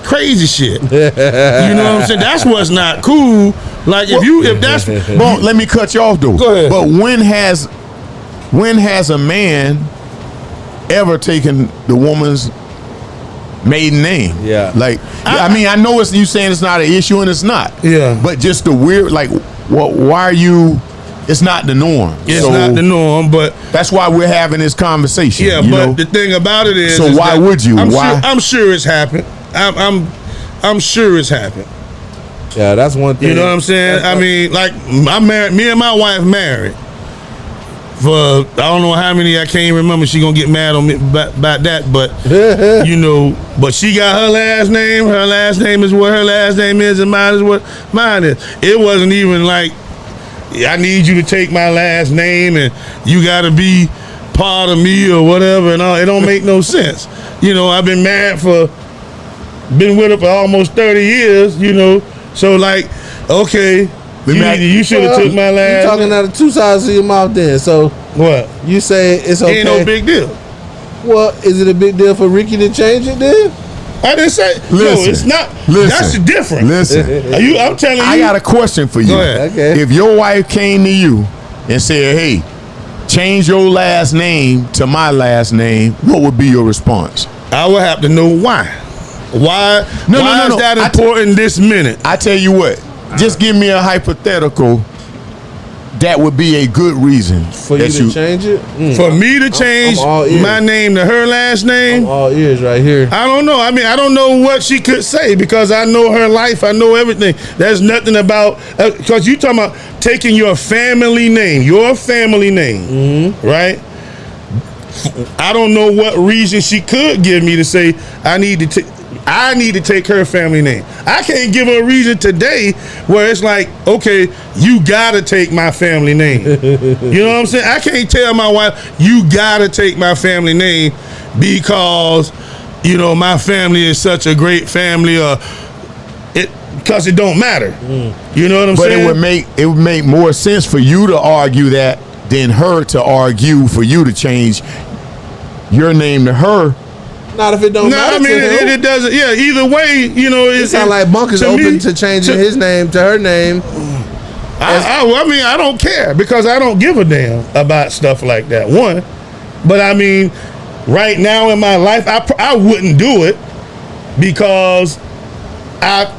crazy shit. You know what I'm saying? That's what's not cool. Like if that's well, let me cut you off though. Go ahead. But when has a man ever taken the woman's maiden name? Yeah. Like I mean, I know you saying it's not an issue, and it's not. Yeah. But just the weird, like, why are you? It's not the norm. it's So not the norm, but that's why we're having this conversation. yeah, you but know? the thing about it is, So why that would you? Why? I'm sure it's happened. I'm sure it's happened. Yeah, that's one thing. You know what I'm saying? I mean, like I'm married. Me and my wife married for I don't know how many. I can't even remember. She gonna get mad on me about that, but you know. But she got her last name. Her last name is what her last name is, and mine is what mine is. It wasn't even like I need you to take my last name, and you got to be part of me or whatever. And all. It don't make no sense. You know, I've been married been with her for almost 30 years. You know. So like, okay, you should have took my last. You talking out of two sides of your mouth, then. So what? you say it's okay? Ain't no big deal. Well, is it a big deal for Ricky to change it then? I didn't say no. Listen, It's not. listen, That's different. Listen, I'm telling you. I got a question for you. Go ahead. Okay. If your wife came to you and said, "Hey, change your last name to my last name," what would be your response? I would have to know why. Why? No, why no, no, is no. that I important this minute? I tell you what, just give me a hypothetical. That would be a good reason For you that to change it? For me to change I'm all ears. my name to her last name, I'm all ears right here. I don't know. I mean, I don't know what she could say because I know her life. I know everything. There's nothing about because you talking about taking your family name, right? I don't know what reason she could give me to say I need to take her family name. I can't give her a reason today where it's like, okay, you gotta take my family name. You know what I'm saying? I can't tell my wife, you gotta take my family name because, you know, my family is such a great family or because it don't matter. You know what I'm But saying? it would make more sense for you to argue that than her to argue for you to change your name to her. Not if it don't No, matter I mean to him. it doesn't. Yeah, either way, you know, It sound like Bunk is open to changing his name to her name. I mean, I don't care because I don't give a damn about stuff like that. One, but I mean, right now in my life, I wouldn't do it because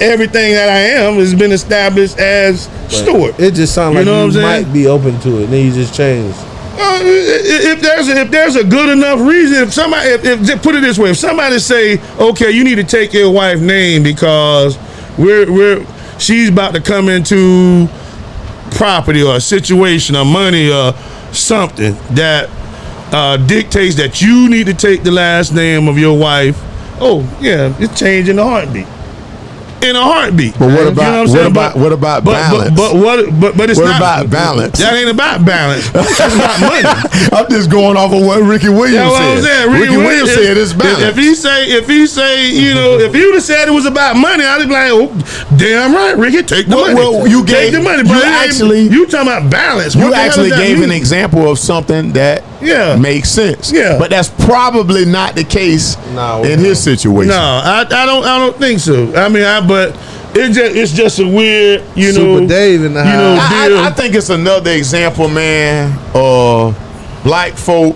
everything that I am has been established as Stewart. It just sounds You like know you what I'm saying? might be open to it. Then you just change. If there's a good enough reason, if put it this way, if somebody say, okay, you need to take your wife's name because she's about to come into property or a situation or money or something that dictates that you need to take the last name of your wife. Oh yeah, it's changing a heartbeat. In a heartbeat. But what You about know what I'm saying? what about balance? But it's What not about balance? That ain't about balance. That's about money. I'm just going off of what Ricky Williams That's what I'm said. saying. Ricky Williams said it's balance. If he say, you know, if you'd have said it was about money, I'd be like, oh, damn right, Ricky, take the money. Well, you take gave the money. you But actually you talking about balance? you What the hell actually does that gave an mean? example of something that makes sense. Yeah. But that's probably not the case in his situation. No, I don't think so. I mean, but it's just a weird, you know, Super Dave in the you know, house. deal. I think it's another example, man, of black folk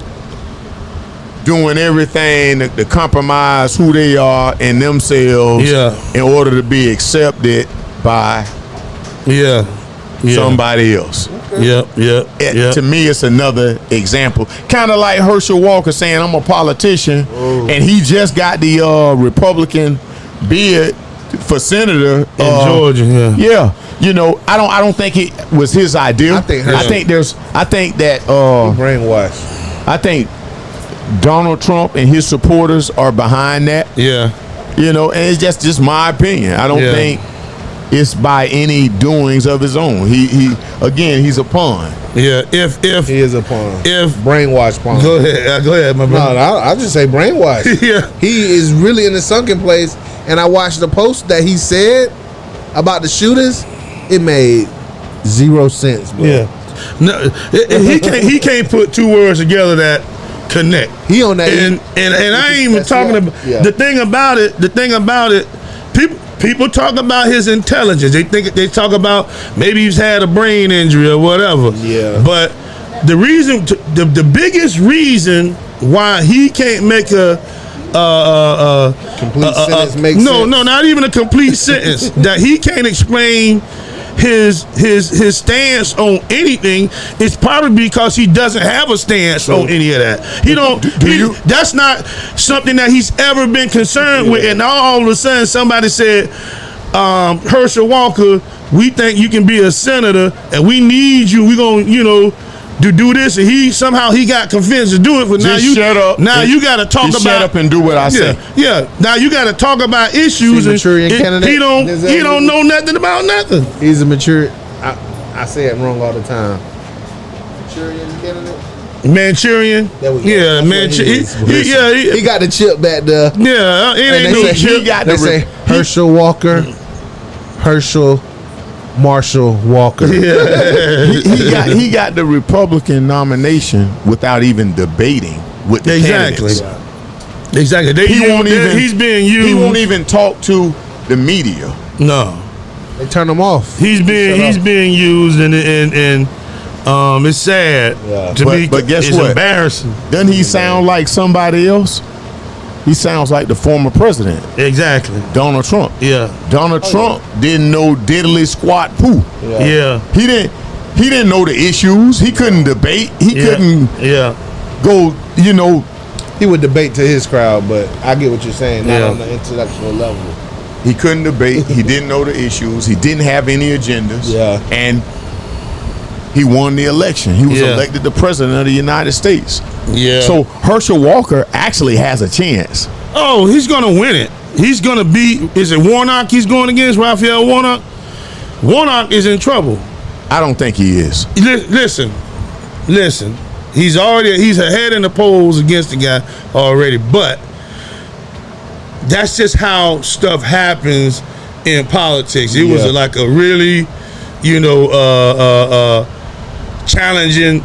doing everything to compromise who they are and themselves in order to be accepted by somebody else. To me, it's another example. Kind of like Herschel Walker saying, I'm a politician, and he just got the Republican bid for senator in Georgia. Yeah, you know, I don't think it was his idea. I think that brainwashed. I think Donald Trump and his supporters are behind that. Yeah. You know, and it's just my opinion. I don't Yeah. think it's by any doings of his own. He again, he's a pawn. Yeah. If He is a pawn. If Brainwash pawn. go ahead, my No, brother. I'll just say brainwash. Yeah. He is really in the sunken place. And I watched the post that he said about the shooters. It made 0 sense, bro. Yeah. No, he can't put two words together that connect. He on that. And I ain't even That's talking right. about Yeah. the thing about it. People talk about his intelligence. They talk about maybe he's had a brain injury or whatever. Yeah. But the reason, the biggest reason why he can't make a Complete sentence makes no, sense. no, not even a complete sentence. That he can't explain his stance on anything is probably because he doesn't have a stance on any of that. He don't. That's not something that he's ever been concerned with. And all of a sudden, somebody said, Herschel Walker, we think you can be a senator, and we need you. We gonna, to do this, and he got convinced to do it. But now Just you shut up. Now you got to talk Just about. shut up and do what I say. Yeah. Now you got to talk about issues. See, Manchurian candidate? He don't. Is He that- don't know nothing about nothing. He's a mature. I say it wrong all the time. Manchurian candidate. Manchurian. There we go. Yeah, That's what Manchurian. he is. He got the chip back there. Yeah, it And ain't they no say chip. he got They the say Herschel Walker, Herschel Marshall Walker. he got the Republican nomination without even debating with the Exactly. candidates. Exactly. He's being used. He won't even talk to the media. No. They turn him off. He's being used, and it's sad Yeah. to me. But guess it's what? embarrassing. Doesn't he sound like somebody else? He sounds like the former president, Exactly. Donald Trump. Yeah. Donald Trump didn't know diddly squat poo. Yeah. He didn't know the issues. He couldn't debate. He couldn't Yeah. go, He would debate to his crowd, but I get what you're saying. Not Yeah. on the intellectual level. he couldn't debate. He didn't know the issues. He didn't have any agendas. Yeah. And he won the election. He was Yeah. elected the president of the United States. Yeah. So Herschel Walker actually has a chance. Oh, he's gonna win it. He's gonna beat. Is it Warnock? He's going against Raphael Warnock. Warnock is in trouble. I don't think he is. Listen. He's ahead in the polls against the guy already, but that's just how stuff happens in politics. It was Yeah. like a really, challenging.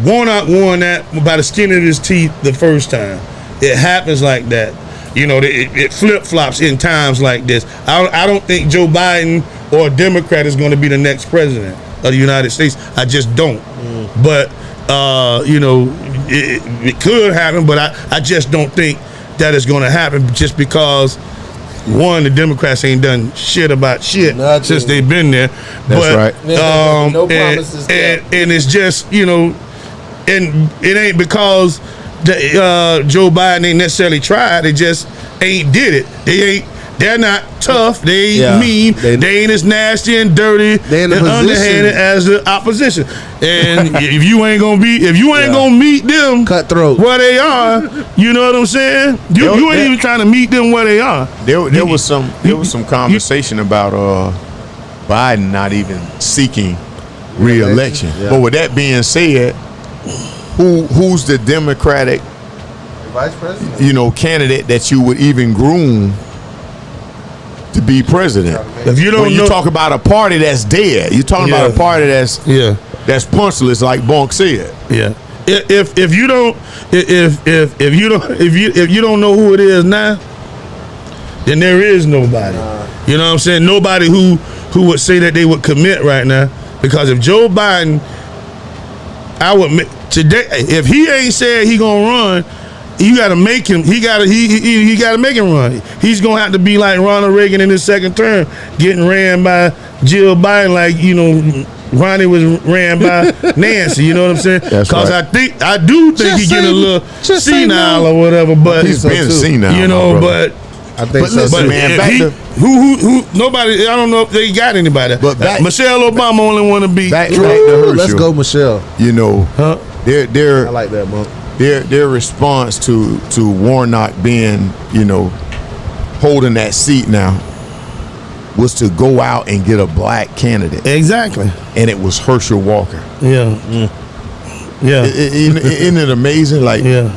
Warnock won that by the skin of his teeth the first time. It happens like that. It flip flops in times like this. I don't think Joe Biden or a Democrat is going to be the next president of the United States. I just don't. But it could happen, but I just don't think that is going to happen. Just because one, the Democrats ain't done shit about shit Nothing. since they've been there. That's right. No promises kept. And it's just and it ain't because Joe Biden ain't necessarily tried. They just ain't did it. They're not tough. They ain't Yeah. mean. They- They ain't as nasty and dirty They in and a position- underhanded as the opposition. And if you ain't gonna meet them Cutthroat. where they are, you know what I'm saying? You ain't even trying to meet them where they are. There was some conversation about Biden not even seeking re-election. Yeah. But with that being said, who's the Democratic Vice president. candidate that you would even groom to be president? If you don't When you know, talk about a party that's dead, you're talking about Yeah. a party that's yeah. punchless, like Bonk said. Yeah. If you don't know who it is now, then there is nobody. You know what I'm saying? Nobody who would say that they would commit right now. Because if Joe Biden, I would today, if he ain't said he gonna run, you got to make him. He got to make him run. He's gonna have to be like Ronald Reagan in his second term, getting ran by Jill Biden, like Ronnie was ran by Nancy. You know what I'm saying? That's Because right. I do think Just he getting say- a little just say senile no. or whatever. But He's so been too. senile, you my know, brother. but I think But so. listen, too. man, if back he, to- who nobody. I don't know if they got anybody. But back- Michelle Obama only want to be. Back to Ooh, Herschel. let's go, Michelle. Huh? They're I like that, bro. their response to Warnock being, you know, holding that seat now was to go out and get a black candidate, Exactly. and it was Herschel Walker. Yeah. Yeah. Isn't it amazing? Like, Yeah.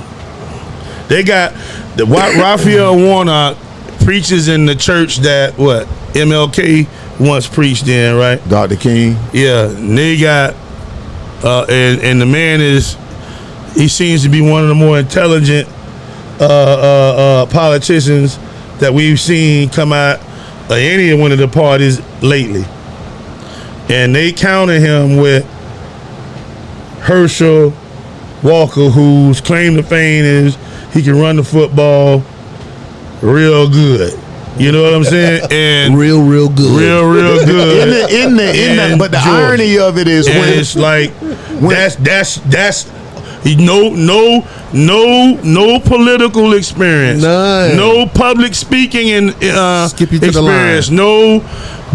They got Raphael Warnock preaches in the church that MLK once preached in, right? Dr. King. Yeah. And they got and the man he seems to be one of the more intelligent politicians that we've seen come out of any one of the parties lately. And they counted him with Herschel Walker, whose claim to fame is he can run the football real good. You know what I'm saying? And Real good. real good. But the Georgia. irony of it is And when it's like that's no political experience, None. no public speaking and Skip you to the experience, line. no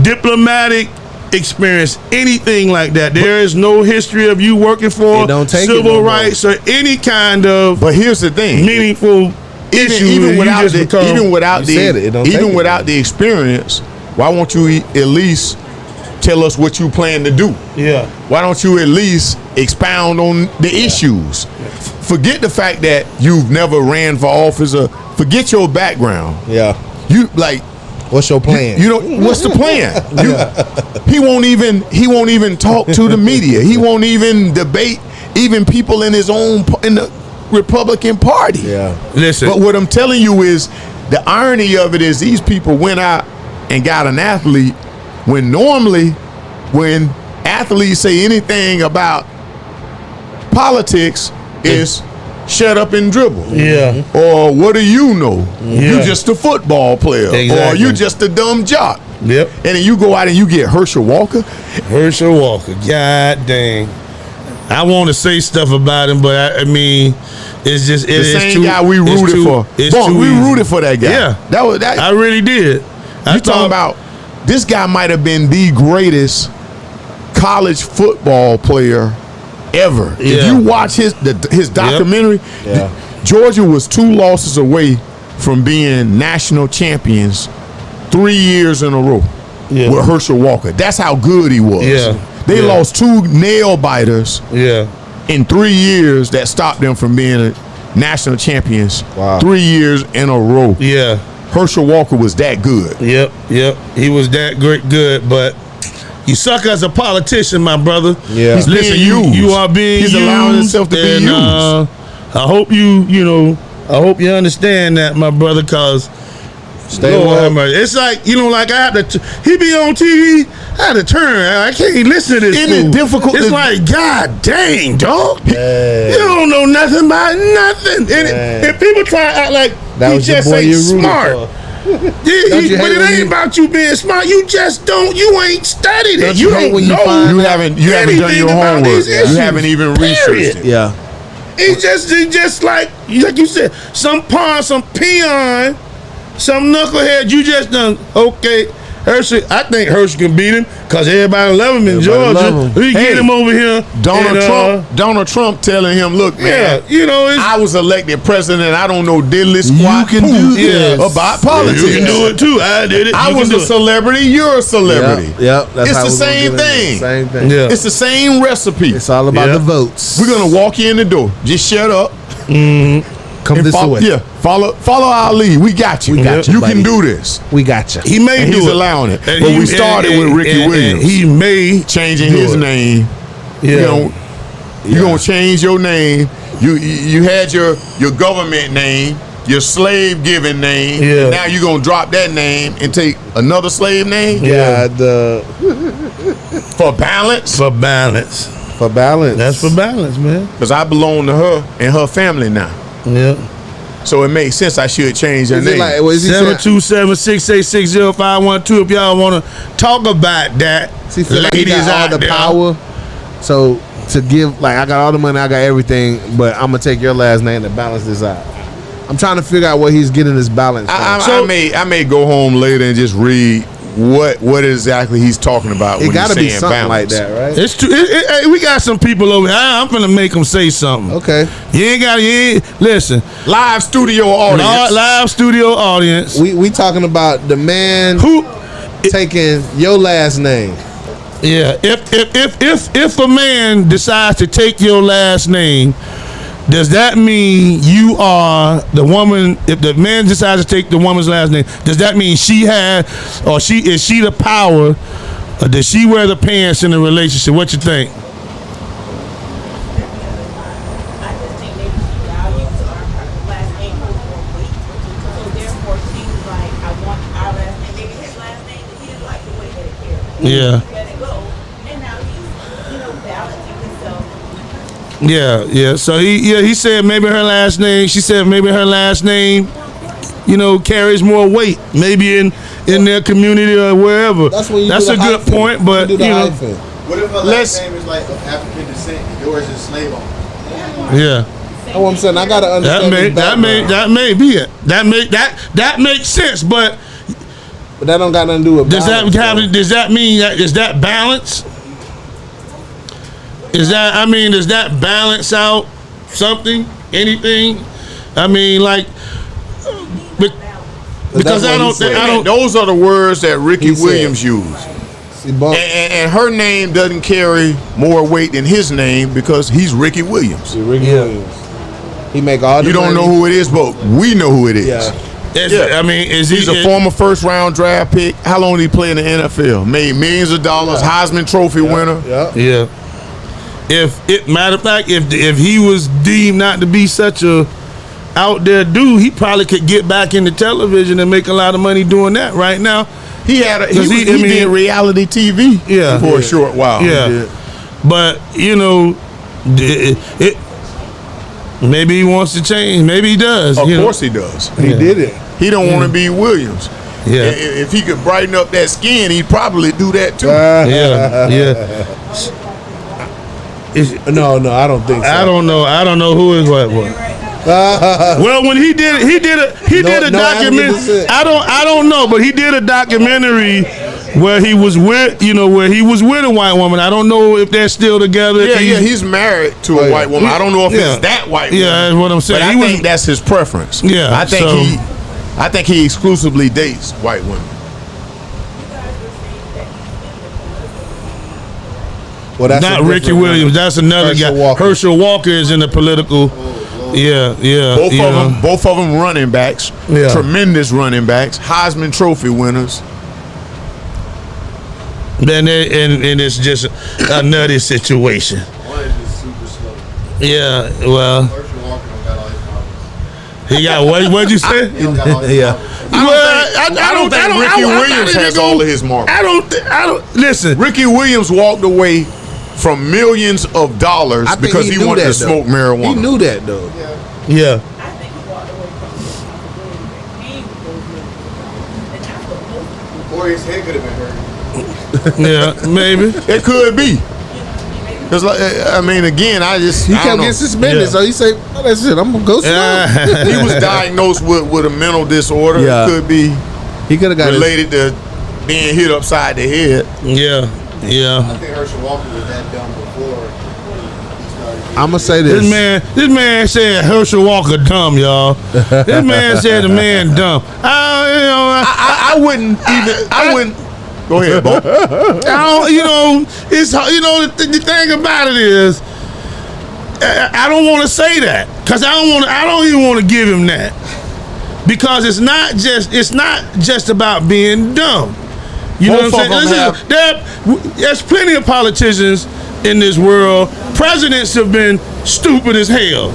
diplomatic experience, anything like that. There is no history of you working for It don't take it no civil more. rights or any kind of but here's the thing. meaningful issue. even without you just become, even without You said it don't take even it. without the experience, why won't you at least tell us what you plan to do? yeah, Why don't you at least expound on the issues? Forget the fact that you've never ran for office, or forget your background. Yeah. You like What's your plan? you know what's the plan? He won't even talk to the media. He won't even debate even people in the Republican Party. Yeah. listen. But what I'm telling you is the irony of it is these people went out and got an athlete when normally when athletes say anything about politics is shut up and dribble. Yeah. Or what do you know? Yeah. You just a football player. Or Exactly. you just a dumb jock. Yep. And then you go out and you get Herschel Walker. Herschel Walker. God dang. I want to say stuff about him, but I mean, it's just The same guy we rooted for. Bunk, we rooted for that guy. Yeah. That was that. I really did. You talking about this guy might have been the greatest college football player ever. If Yeah. you watch his documentary, Yeah. Georgia was 2 losses away from being national champions 3 years in a row Yeah. with Herschel Walker. That's how good he was. Yeah. They Yeah. lost 2 nail biters Yeah. in 3 years that stopped them from being national champions. Wow. 3 years in a row. Yeah. Herschel Walker was that good. Yep. He was that good, but you suck as a politician, my brother. Yeah. He's Listen, being used. you are being He's used. allowing himself to be and, used. I hope I hope you understand that, my brother, because Stay Lord woke. have mercy. It's like, like I had to, he be on TV, I had to turn. I can't listen to this. Isn't it fool. difficult It's to- like, God dang, dog. Hey. You don't know nothing about nothing. And people try to act like That he was your just boy ain't you rooted smart. for. Yeah, Don't you but hate it when ain't you- about you being smart. You just you ain't studied it. Don't You you hate don't when you know. find- You haven't done your anything about homework. these You issues. haven't even researched Period. it. Yeah. It's just like you said, some pawn, some peon, some knucklehead. You just done okay. Herschel, I think Herschel can beat him because everybody love him in Everybody Georgia. love him. We Hey, get him over here. Donald Trump telling him, look, man, Yeah, it's, I was elected president. I don't know diddly squat You can do poo this. about politics. you can do it too. I did it. I You was can a do it. celebrity. You're a celebrity. Yep. That's It's how the we're gonna same get in there. thing. Same thing. Yeah. It's the same recipe. It's all about Yeah. the votes. We're gonna walk you in the door. Just shut up. Come And this follow, way. yeah, follow our lead. We got you. We got you, You can buddy. do this. We got you. He may And do he's it. allowing it. And But he- we started with Ricky and Williams. he may Changing do his it. name. Yeah. You're gonna change your name. You had your government name, your slave giving name. Yeah. Now you're gonna drop that name and take another slave name Yeah. for balance. For balance. For balance. That's for balance, man. Because I belong to her and her family now. Yeah. So it makes sense I should change her Is name. it like? What is he saying? 727-686-0512 if y'all want to talk about that. He feel like he ladies got all out the there. power. So to give, like, I got all the money, I got everything, but I'm gonna take your last name to balance this out. I'm trying to figure out where he's getting this balance from. I may go home later and just read what exactly he's talking about. It when got to he's be saying something balance. like that, right? It's true. We got some people over here. I'm finna make them say something. Okay. Listen. Live studio audience. Live studio audience. We talking about the man Who? taking your last name. Yeah. If a man decides to take your last name, does that mean you are the woman? If the man decides to take the woman's last name, does that mean she is she the power, or does she wear the pants in the relationship? What you think? I just think maybe she values her last name holds more weight. So therefore she's like, I want our last name. Maybe his last name, he didn't like the way that it carried. Yeah. Let it go. And now he's, balancing himself. Yeah. So he said maybe her last name. She said maybe her last name, carries more weight. Maybe in their community or wherever. That's when you That's do a the good hyphen. point, but do the hyphen. What if her Let's- last name is like of African descent and yours is slave owner? yeah. That's what I'm saying. I gotta understand his background. That may be it. That makes sense. But But that don't got nothing to do with does balance, that though. does that mean that is that balance? Does that balance out something? Anything? I mean, like, because I don't. Those are the words that Ricky He said. Williams used. See, bump. And her name doesn't carry more weight than his name because he's Ricky Williams. See, Ricky Williams. He make all the You don't money. know who it is, but we know who it is. Yeah. I mean, is He's a former first-round draft pick. How long did he play in the NFL? Made millions of dollars. Heisman Trophy winner. Yeah. Yeah. Matter of fact, if he was deemed not to be such a out there dude, he probably could get back into television and make a lot of money doing that right now. He had he 'Cause he- I mean- did reality TV Yeah. for a short while. Yeah. But maybe he wants to change. Maybe he does. Of course he does. He did it. He don't want to be Williams. Yeah. If he could brighten up that skin, he'd probably do that too. Yeah. No, I don't think so. I don't know who is what. Well, when he did a No, documentary. 100%. I don't know, but he did a documentary where he was with a white woman. I don't know if they're still together. if He's married to Oh, a yeah. white woman. I don't know if Yeah. it's that white Yeah, woman. that's what I'm saying. But I He think was- that's his preference. Yeah, I think he exclusively dates white women. Well, that's Not a Ricky different one. Williams. That's another Herschel guy. Walker. Herschel Walker is in the political. Yeah. Both of them running backs. Yeah. Tremendous running backs. Heisman Trophy winners. And it's just a nutty situation. One is just super slow. Yeah. Well, Herschel Walker don't got all his problems. he got what'd you say? He don't got all his Yeah. problems. I don't think Ricky Williams has all of his marbles. I don't listen. Ricky Williams walked away from millions of dollars I think because he knew wanted that, to though. smoke marijuana. He knew that though. Yeah. I think he walked away from the way that came with those millions. And that's what most Or his head could have been hurt. Yeah. Maybe. It could be. Because, again, He I kept don't know. getting suspended, Yeah. so he said, oh, "That's it. I'm gonna go slow." He was diagnosed with a mental disorder. Yeah. It could be He could have got his, related to being hit upside the head. Yeah. I think Herschel Walker was that dumb before he started. I'm gonna say this. This man said Herschel Walker dumb, y'all. This man said the man dumb. I wouldn't. Go ahead, Bo. It's the thing about it is, I don't want to say that because I don't even want to give him that because it's not just about being dumb. You know Both what I'm of saying? them There's plenty of politicians in this world. Presidents have been stupid as hell.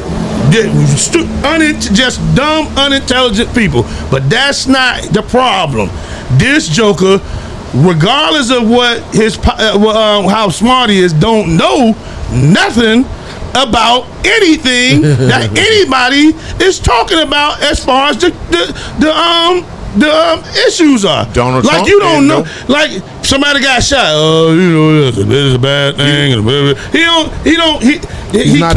Just dumb, unintelligent people. But that's not the problem. This joker, regardless of what how smart he is, don't know nothing about anything that anybody is talking about as far as the issues are. Donald like Trump you don't didn't know. know. Like somebody got shot. Oh, you know, this is a bad thing. And blah, blah. He not cannot he's not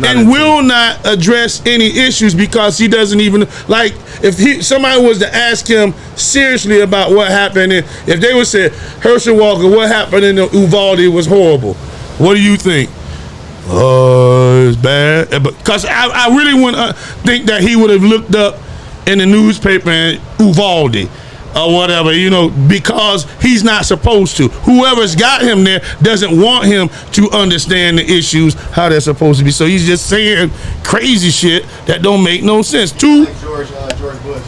and into will not address any issues because he doesn't even like. If somebody was to ask him seriously about what happened, if they would say, Herschel Walker, what happened in the Uvalde was horrible. What do you think? It's bad. Because I really wouldn't think that he would have looked up in the newspaper and Uvalde or whatever, you know, because he's not supposed to. Whoever's got him there doesn't want him to understand the issues, how they're supposed to be. So he's just saying crazy shit that don't make no sense. Two, Like George Bush.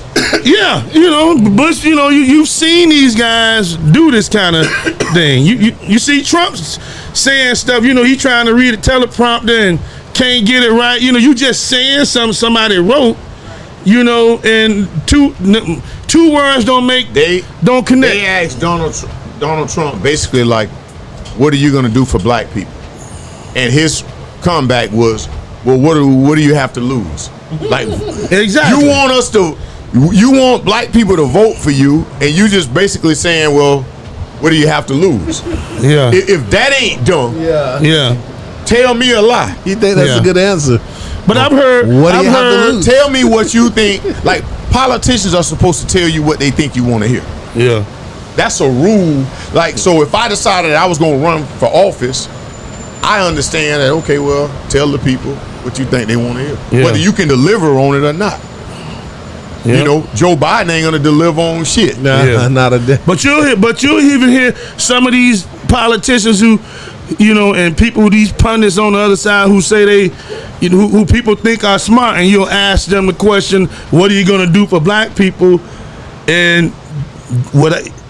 yeah, you know, Bush, you know, you've seen these guys do this kind of thing. You see Trump saying stuff, you know, he trying to read a teleprompter and can't get it right. You know, you just saying something somebody wrote, you know, and two words don't connect. They asked Donald Trump basically like, what are you going to do for black people? And his comeback was, well, what do you have to lose? Like, Exactly. you want black people to vote for you, and you just basically saying, well, what do you have to lose? Yeah. If that ain't dumb, Yeah. tell me a lie. You think that's Yeah. a good answer? But I've heard. What do you I've have to heard- lose? Tell me what you think. Like, politicians are supposed to tell you what they think you want to hear. Yeah. That's a rule. Like, so if I decided I was going to run for office, I understand that, okay, well, tell the people what you think they want to hear. Yeah. Whether you can deliver on it or not. Yeah. You know, Joe Biden ain't going to deliver on shit. Nah, Yeah. not a day. But you'll even hear some of these politicians who, you know, and people, these pundits on the other side who say they, you know, who people think are smart, and you'll ask them the question, what are you going to do for black people? And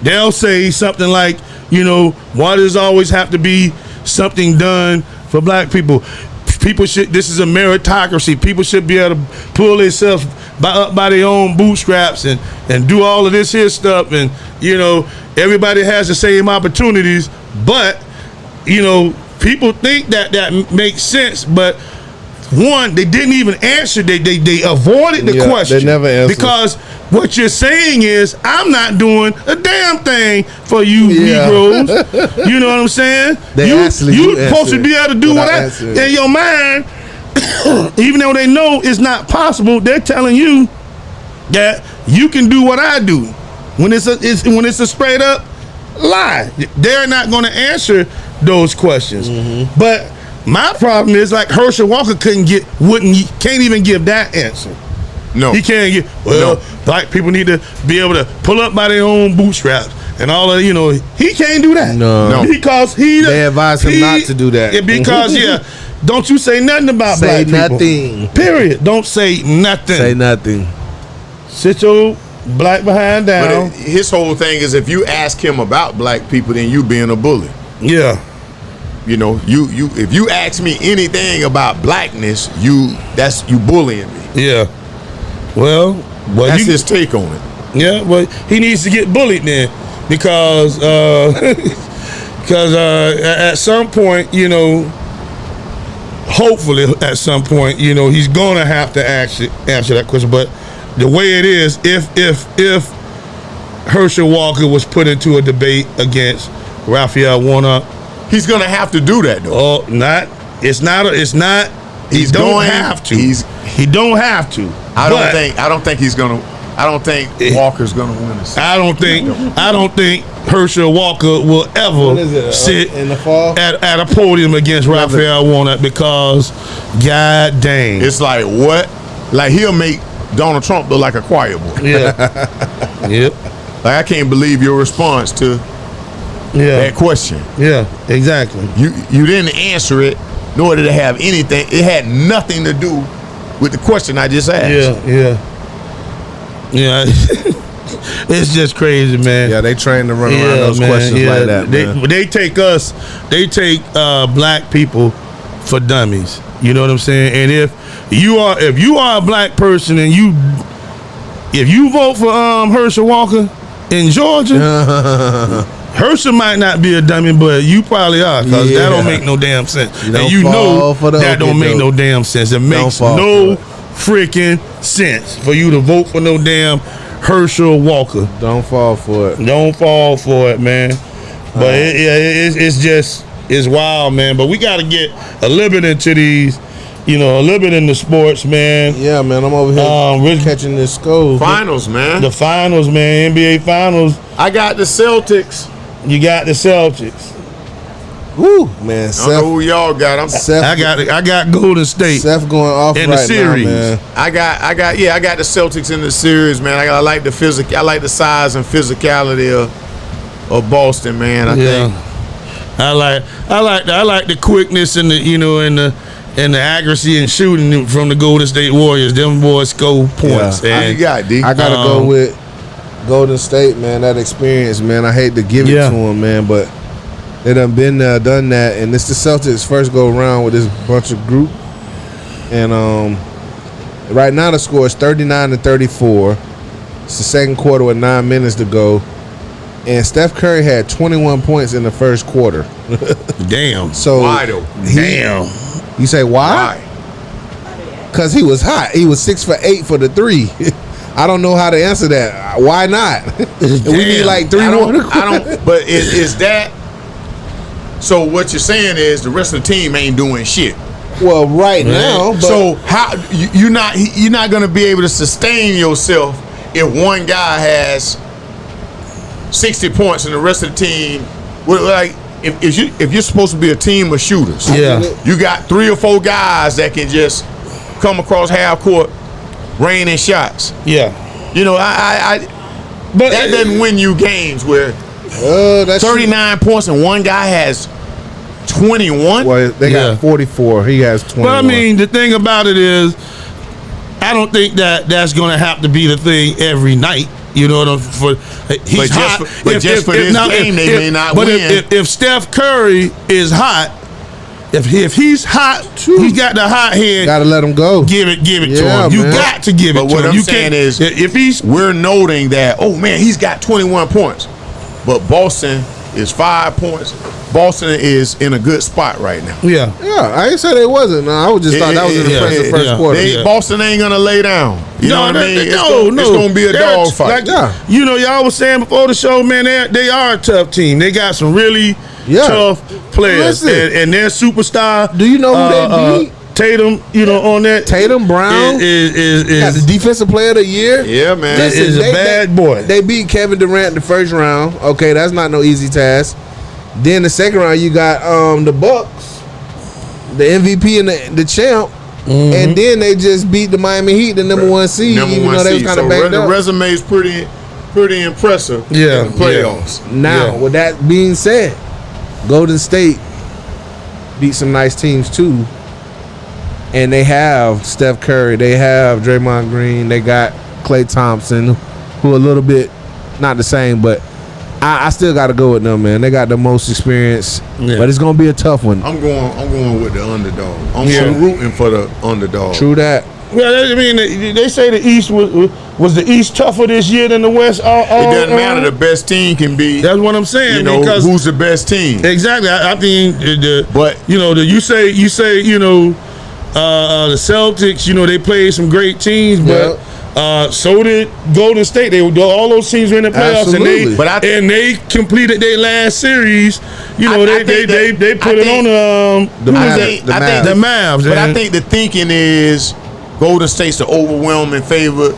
they'll say something like, you know, why does always have to be something done for black people? This is a meritocracy. People should be able to pull themselves up by their own bootstraps and do all of this here stuff. And, you know, everybody has the same opportunities, but, you know, people think that makes sense, but one, they didn't even answer. They avoided the Yeah, question. they never answered. Because what you're saying is, I'm not doing a damn thing for you Yeah. Negroes. You know what I'm saying? They actually do you supposed to answer be able to do without what answering. in your mind, even though they know it's not possible. They're telling you that you can do what I do. When it's a straight up lie, they're not going to answer those questions. Mm-hmm. But my problem is, like, Herschel Walker can't even give that answer. No. He can't get, well, black people need to be able to pull up by their own bootstraps and all of, you know, he can't do that. No. Because They advise him not to do that. Yeah, because, don't you say nothing about Say black people. nothing. Period. Don't say nothing. Say nothing. Sit your black behind down. But his whole thing is, if you ask him about black people, then you being a bully. Yeah. You know, if you ask me anything about blackness, you bullying me. Yeah. Well, That's his take on it. Yeah, well, he needs to get bullied then, because at some point, you know, hopefully at some point, you know, he's gonna have to answer that question. But the way it is, if Herschel Walker was put into a debate against Raphael Warnock, he's gonna have to do that though. It's not. He don't have to. He don't have to. I don't think he's gonna. I don't think Walker's gonna win this. I don't think Herschel Walker will ever sit in the fall at a podium against Raphael Warnock, because god dang, It's like what? Like, he'll make Donald Trump look like a choir boy. yeah. Yep. Like, I can't believe your response to that question. Yeah, exactly. You didn't answer it, nor did it have anything. It had nothing to do with the question I just asked. Yeah. It's just crazy, man. Yeah, they train to run around those questions like that, man. They take black people for dummies. You know what I'm saying? And if you are a black person and if you vote for Herschel Walker in Georgia, Herschel might not be a dummy, but you probably are, because that don't make no damn sense. And you know that don't make no damn sense. It makes no freaking sense for you to vote for no damn Herschel Walker. Don't fall for it. Don't fall for it, man. But it's wild, man. But we got to get a little bit into these, a little bit into sports, man. Yeah, man. I'm over here catching this score. Finals, man. The finals, man. NBA finals. I got the Celtics. You got the Celtics. Woo, man. I don't know who y'all got. Seth, I got Golden State. Seth going off in right the series. now, man. I got the Celtics in the series, man. I like the I like the size and physicality of Boston, man. I think. I like the quickness and the and the accuracy and shooting from the Golden State Warriors. Them boys score points. How you got, D? I gotta go with Golden State, man. That experience, man. I hate to give it to them, man, but they done been there, done that, and it's the Celtics' first go around with this bunch of group. And right now the score is 39-34. It's the second quarter with 9 minutes to go. And Steph Curry had 21 points in the first quarter. Damn. So why though? Damn. You say why? Because he was hot. He was 6 for 8 for the three. I don't know how to answer that. Why not? We need like 3 more. I don't. But is that? So what you're saying is the rest of the team ain't doing shit. Well, right now. But So how you're not going to be able to sustain yourself if one guy has 60 points and the rest of the team, like if you're supposed to be a team of shooters, you got 3 or 4 guys that can just come across half court, raining shots. Yeah. But that doesn't win you games where 39 points and one guy has 21. Well, they got 44. He has 21. But I mean, the thing about it is, I don't think that's going to have to be the thing every night. You know what I'm for? He's hot. For this game, they may not but win. If Steph Curry is hot, if he's hot, he's got the hot hand. Gotta let him go. Give it to him. You got to give it to him. But what I'm saying is, we're noting that, oh man, he's got 21 points, but Boston is 5 points. Boston is in a good spot right now. Yeah. I ain't say they wasn't. No, I was just thought that was an impressive first quarter. Boston ain't gonna lay down. You know what I mean? It's gonna be a dogfight. Y'all was saying before the show, man, they are a tough team. They got some really tough players, and their superstar. Do you know who they beat? Tatum, on that. Tatum Brown is the defensive player of the year. Yeah, man. Is a bad boy. They beat Kevin Durant in the first round. Okay, that's not no easy task. Then the second round, you got the Bucks, the MVP and the champ, and then they just beat the Miami Heat, the number 1 seed, even though they was kind of banged up. The resume is pretty impressive. In the playoffs. Now, with that being said, Golden State beat some nice teams too, and they have Steph Curry, they have Draymond Green, they got Klay Thompson, who a little bit not the same, but I still got to go with them, man. They got the most experience, but it's gonna be a tough one. I'm going with the underdog. I'm rooting for the underdog. True that. Well, I mean, they say the East was the East tougher this year than the West. It doesn't matter. The best team can be. That's what I'm saying. Because who's the best team? Exactly. I think you say the Celtics. They played some great teams, but. So did Golden State. All those teams were in the playoffs, and they completed their last series. They put it on the Mavs. But I think the thinking is Golden State's the overwhelming favorite.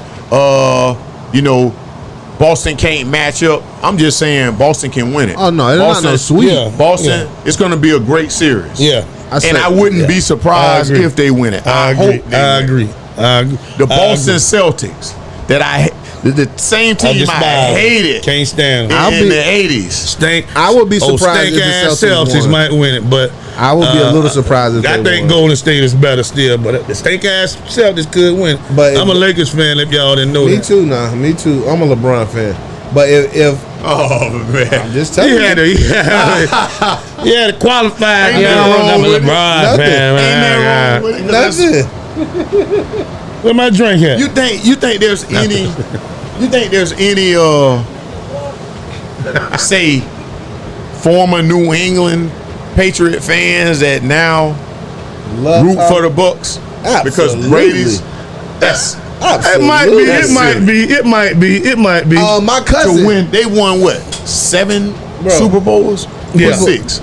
Boston can't match up. I'm just saying Boston can win it. Oh no, it's not no sweep. Boston, it's going to be a great series. Yeah, I wouldn't be surprised if they win it. I hope they win. The Boston Celtics the same team I hated, can't stand in the 80s. I would be surprised if the Celtics might win it, but I would be a little surprised if I think Golden State is better still, but the stink ass Celtics could win. But I'm a Lakers fan if y'all didn't know that. Me too. I'm a LeBron fan. But if oh man, I'm just telling you, he had to qualify. I'm a LeBron fan. Ain't nothing wrong with it. Where my drink at? You think there's any? You think there's any? Say, former New England Patriot fans that now root for the Bucks because Brady's. It might be. My cousin to win. They won what 7 Bro. Super Bowls? Yeah. 6.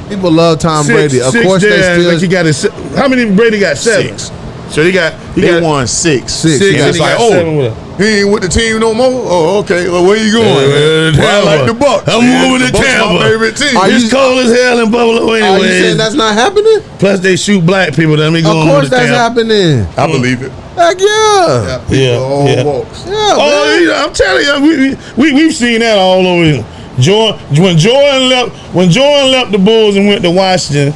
People love Tom Brady. Of course, they still. Like he got his, how many Brady got? 7. 6. So he got won 6. 6. six. Yeah. And It's he like, got 7 with him. he ain't with the team no more? Oh, okay. Well, where you going? Well, I like the Bucks. I'm moving to Bucks Tampa. my favorite team. Are It's you- cold as hell in Buffalo Are you anyway. saying that's not happening? Plus they shoot black people. Then we Of going course, to that's Tampa. happening. I believe it. Heck yeah. Yeah, All yeah. Bucks. Yeah, Oh, man. yeah, I'm telling you, we've seen that all over. When Jordan left the Bulls and went to Washington,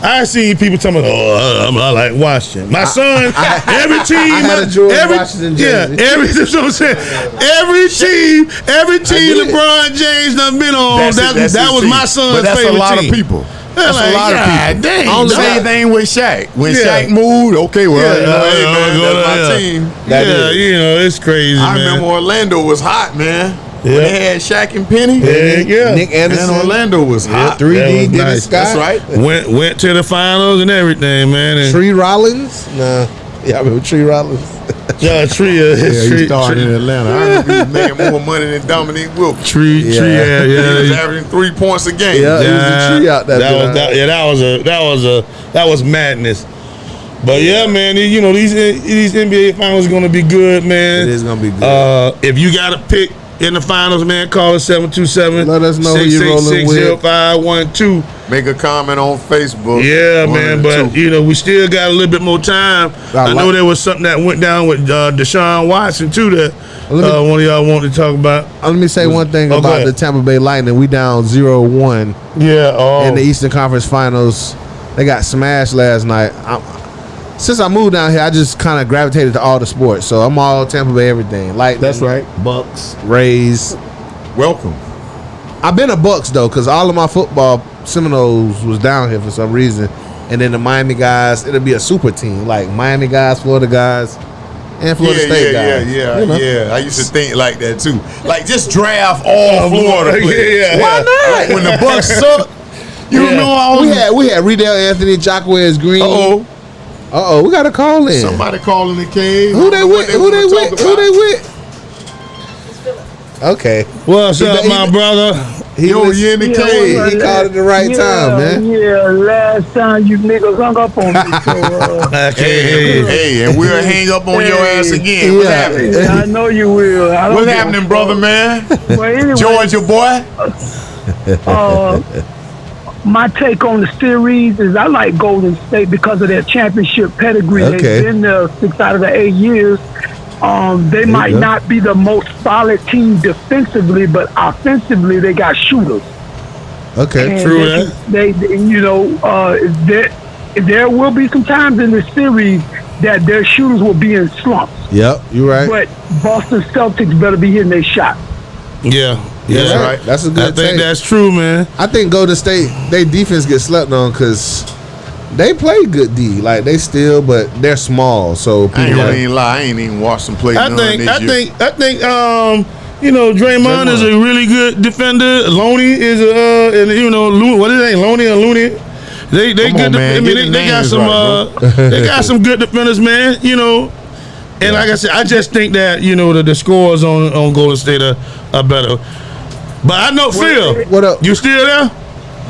I see people talking about, I like Washington. My son, every team, I had a George Washington jersey. that's what I'm saying. Every team did. LeBron James done been on. That's That his was team. my son's But that's favorite a lot team. of people. That's That's a lot of people. Dang, Only dog. Same thing with Shaq. When Yeah. Shaq moved, okay, well, Yeah, you know, hey, man, go that's there. my team. That Yeah, is. you know, it's crazy, I man. remember Orlando was hot, man. When Yeah. they had Shaq and Penny. Yeah. Nick Anderson. Man, Orlando was hot. 3D That was Dennis nice. Scott. That's right. Went to the finals and everything, man. And Tree Rollins. Nah. Yeah, I remember Tree Rollins. Tree, Yeah, he Tree, started in Atlanta. I remember he was making more money than Dominique Wilkins. Tree, Yeah. yeah, He was yeah. averaging 3 points a game. Yeah. He was a tree out there. That was madness. But yeah, man, you know these NBA finals are gonna be good, man. It is gonna be good. If you got to pick in the finals, man, call us 727. Let us know who you're rolling with. 666-0512. Make a comment on Facebook. Yeah, One man, and but two. you know we still got a little bit more time. I know there was something that went down with Deshaun Watson too that one of y'all wanted to talk about. Let me say one thing go about ahead. the Tampa Bay Lightning. We down 0-1 Yeah, in the Eastern Conference Finals. They got smashed last night. Since I moved down here, I just kind of gravitated to all the sports. So I'm all Tampa Bay everything. Lightning, That's right. Bucks, Rays. Welcome. I've been a Bucks though, because all of my football Seminoles was down here for some reason. And then the Miami guys, it'll be a super team like Miami guys, Florida guys, and Florida State guys. You know? Yeah. I used to think like that too. Like just draft all Florida players. Yeah. Why not? Like when the Bucks sucked, you remember all We had Riedel Anthony, Jacquez Green. Uh-oh, we got a call in. Somebody calling the cave. Who they with? Who they wanna with? talk Who they about. with? Okay. What's up, He- my brother? Yo, you in the cave. He called at the right time, man. Yeah, last time you niggas hung up on me. So, Hey, and we'll hang up on your ass again. What's Yeah. happening? I know you will. I don't What's give a happening, fuck. brother, man? But anyway, Georgia boy. My take on the series is I like Golden State because of their championship pedigree. Okay. They've been there 6 out of the 8 years. They might go. not be the most solid team defensively, but offensively they got shooters. Okay. And True they you know, there will be some times in this series that their shooters will be in slumps. Yep, you right. But Boston Celtics better be hitting their shot. Yeah, That's yeah. right. That's a I good think take. that's true, man. I think Golden State, they defense gets slept on because they play good D. Like they still, but they're small. So I ain't people gonna like, even lie. I ain't even watched them play I none think, this I year. think, you know, Draymond is a really good defender. Loney is and you know, what is it? Loney or Looney? They Come on, good. man. I Get mean, the they got names some. right, They got some good defenders, man. You know, and like I said, I just think that you know the scores on Golden State are better. But I know Phil. what up? You still there?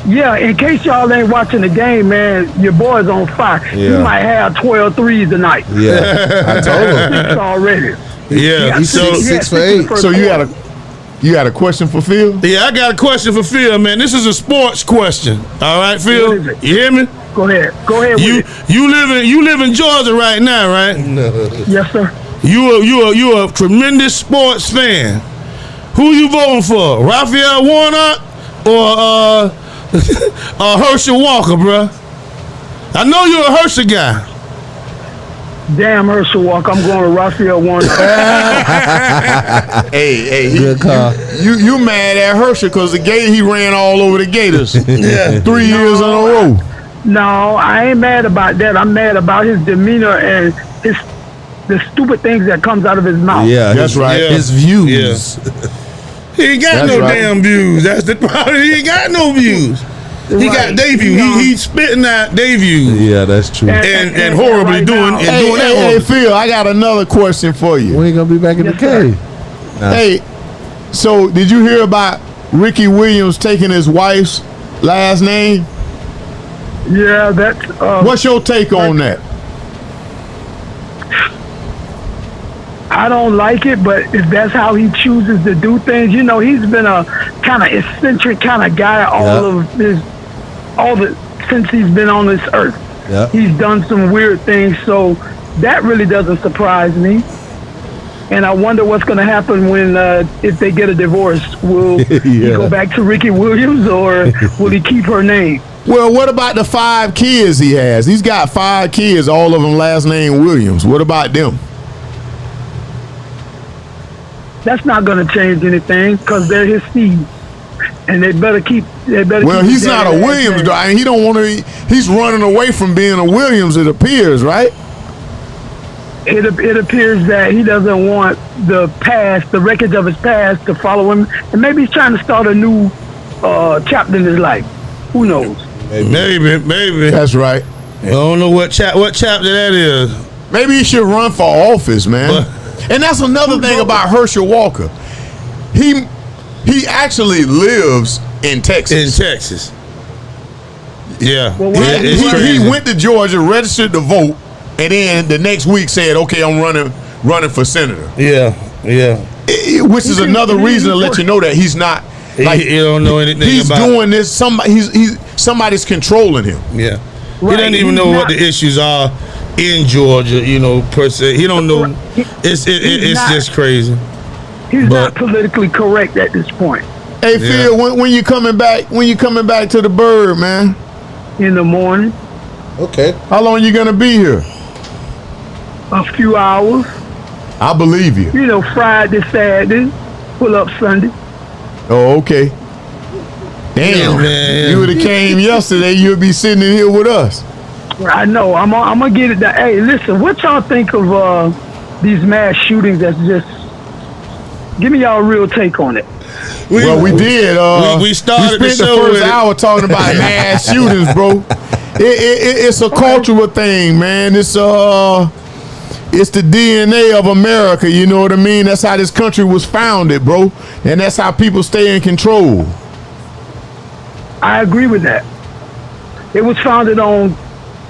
Yeah, in case y'all ain't watching the game, man, your boy's on fire. He Yeah. might have 12 threes tonight. Yeah, I told him. 6 already. Yeah. He's So 6 for in the 8. first So you quarter. got a question for Phil? yeah, I got a question for Phil, man. This is a sports question. All right, Phil. What is it? You hear me? Go ahead with it. You live in Georgia right now, right? Yes, sir. You a tremendous sports fan. Who you voting for? Raphael Warnock or Herschel Walker, bruh? I know you're a Herschel guy. Damn, Herschel Walker. I'm going to Raphael Warnock. Hey, Good call. you mad at Herschel because he ran all over the Gators. Yeah. 3 years in a row. No, I ain't mad about that. I'm mad about his demeanor and the stupid things that comes out of his mouth. Yeah, That's his, right. His views. He ain't got That's no right. damn views. That's the problem. He ain't got no views. He got day views. He's spitting out day views. Yeah, that's true. And horribly right doing now- and Hey, doing that hey, hey, horribly. Phil, I got another question for you. When you gonna be back in Yes, the sir. cave? Hey, so did you hear about Ricky Williams taking his wife's last name? Yeah, that's. What's your take on that? I don't like it, but if that's how he chooses to do things, you know, he's been a kind of eccentric kind of guy since he's been on this earth. Yeah. He's done some weird things, so that really doesn't surprise me. And I wonder what's going to happen when if they get a divorce. Will he go back to Ricky Williams, or will he keep her name? Well, what about the 5 kids he has? He's got 5 kids, all of them last name Williams. What about them? That's not going to change anything because they're his seed, and they better keep. Well, he's not a Williams, though. I mean, he don't want to. He's running away from being a Williams. It appears, right? It appears that he doesn't want the past, the wreckage of his past, to follow him, and maybe he's trying to start a new chapter in his life. Who knows? Maybe. That's right. I don't know what chapter that is. Maybe he should run for office, man. And that's another thing about Herschel Walker. He actually lives in Texas. Yeah. Well, He went to Georgia, registered to vote, and then the next week said, "Okay, I'm running for senator." Yeah. Which is another reason to let you know that he's not like he don't know anything. He's about doing this. Somebody's controlling him. Yeah. Right, He doesn't even know what the issues are in Georgia, per se. He don't know. It's just crazy. He's not politically correct at this point. Hey Phil, when you coming back? When you coming back to the Bird, man? In the morning. Okay. How long you gonna be here? A few hours. I believe you. You know, Friday, Saturday, pull up Sunday. Oh, okay. Damn, man. You would have came yesterday. You'd be sitting in here with us. I know. I'm gonna get it done. Hey, listen, what y'all think of these mass shootings? That's just. Give me y'all real take on it. We did. We started we spent the show first with it. hour talking about mass shootings, bro. It's a cultural thing, man. It's the DNA of America. You know what I mean? That's how this country was founded, bro. And that's how people stay in control. I agree with that. It was founded on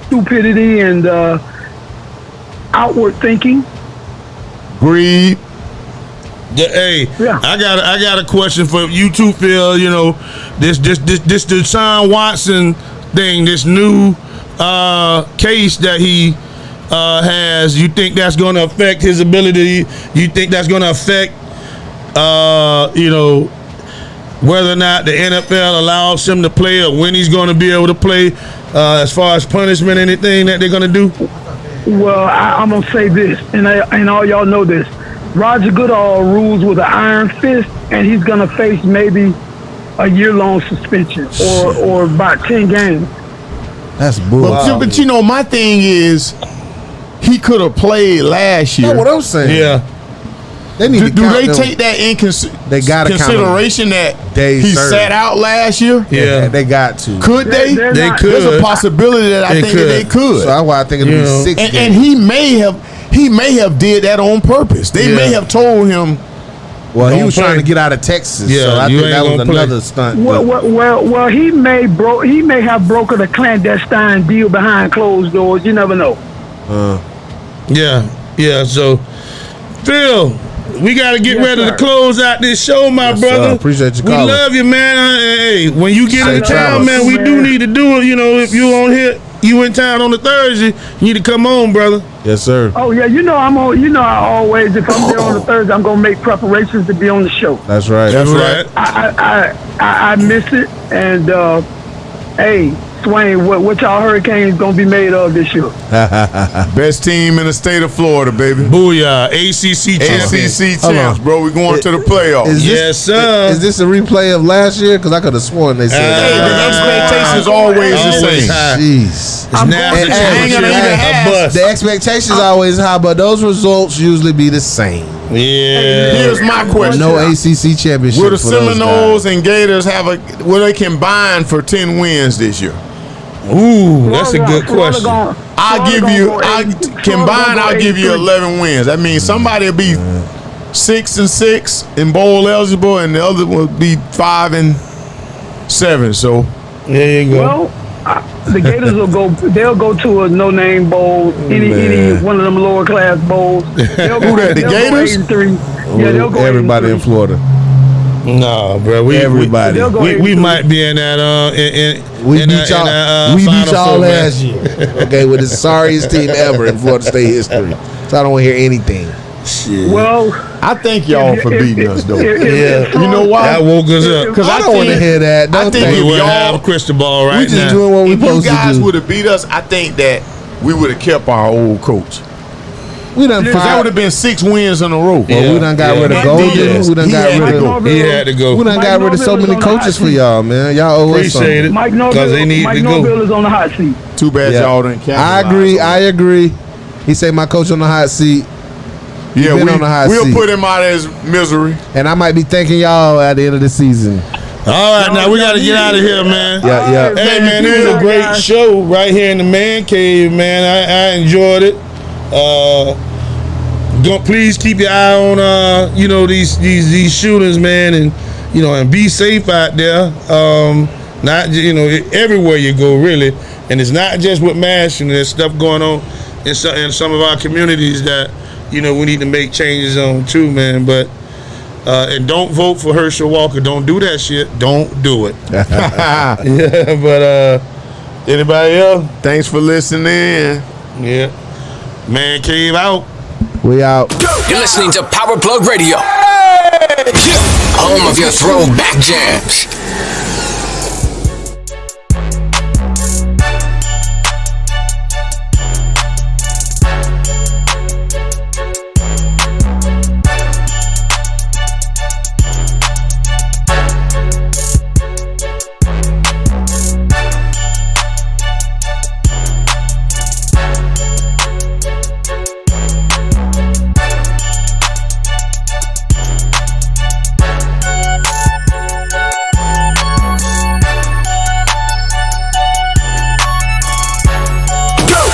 stupidity and outward thinking. Greed. Hey, Yeah. I got a question for you too, Phil. You know, this Deshaun Watson thing, this new case that he has. You think that's going to affect his ability? You think that's going to affect, whether or not the NFL allows him to play, or when he's going to be able to play, as far as punishment, anything that they're going to do? Well, I'm gonna say this, and all y'all know this. Roger Goodall rules with an iron fist, and he's gonna face maybe a year-long suspension or about 10 games. That's bull. But you know, my thing is, he could have played last year. That's what I'm saying. Yeah. They need to Do count they them. take that in They gotta count consideration that days he served. sat out last year? Yeah. They got to. Could they? They're They not- could. There's a possibility that I They think that they could. So that's why I think it'll You be know. 6 and games. he may have did that on purpose. They may have told him. Well, he Don't was trying play. to get out of Texas, Yeah, so I you think ain't that was gonna play. another stunt. Well, he may have brokered a clandestine deal behind closed doors. You never know. Yeah. So, Phil, we got to get Yes, ready sir. to close out this show, my Yes, brother. sir. Appreciate you We calling. love you, man. Hey, when you get Safe in town, travels. man, we do need to do it. You know, if you on here, you in town on the Thursday, you need to come on, brother. Yes, sir. Oh yeah, you know I'm on. You know I always, if I'm there on the Thursday, I'm gonna make preparations to be on the show. That's right. That's right. I miss it, and hey, Swain, what y'all Hurricanes gonna be made of this year? Best team in the state of Florida, baby. Booyah, ACC champion. ACC Hold champs, on. bro. We going to the playoffs. Is this- Yes, sir. Is this a replay of last year? Because I could have sworn they said Hey, the that. expectations always the Always same. high. Jeez. It's now going the to- championship, I ain't gonna even a ask. bust. The expectations are always high, but those results usually be the same. Yeah. Here's my question. No ACC championship Will the for those Seminoles guys. and Gators will they combine for 10 wins this year? Ooh, that's a good Florida question. I'll give you 11 wins. That means somebody will be 6 and 6 in bowl eligible, and the other would be 5 and 7. So There you go. Well, the Gators will go. They'll go to a no-name bowl, any one of them lower class bowls. They'll go, Who that, the they'll go Gators? 8-3. Yeah, they'll go Everybody 8-3. in Florida. No, bro. Everybody. They'll go We 8-3. might be in that We in beat that- y'all. in that, We beat Final y'all Four, man. last year. Okay, with the sorriest team ever in Florida State history. So I don't want to hear anything. Well, I thank y'all for beating us, though. Yeah. You know why? That woke us up. Because I don't want to hear that. I Don't think We if think would y'all- have a crystal ball we right just now. doing what we If you supposed to guys do. would have beat us, I think that we would have kept our old coach. We done Because that would fired. have been 6 wins in a row. Well, we done got rid of Mike Golden. Diaz, We done he got had rid to of. go. He had to go. We done Mike got rid of so Norville is many on the hot coaches for seat. y'all, man. Y'all owe us Appreciate something. it. Mike Because they need to go. Norville is on the hot seat. Too bad Yeah. y'all didn't capitalize. I agree. on I it. agree. He said my coach on the hot seat, Yeah, been on the hot we'll seat. put him out as misery. and I might be thanking y'all at the end of the season. All right, now we got to get out of here, man. Yeah, yeah. Hey, man, it was a great show right here in the man cave, man. I enjoyed it. Please keep your eye on, these shooters, man, and and be safe out there. Not everywhere you go, really, and it's not just with mass. There's stuff going on in some of our communities that we need to make changes on too, man. But and don't vote for Herschel Walker. Don't do that shit. Don't do it. Yeah, but anybody else? Thanks for listening. Yeah, man cave out. We out. You're listening to Power Plug Radio. Home of your throwback jams.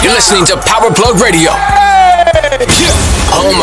You're listening to Power Plug Radio. Home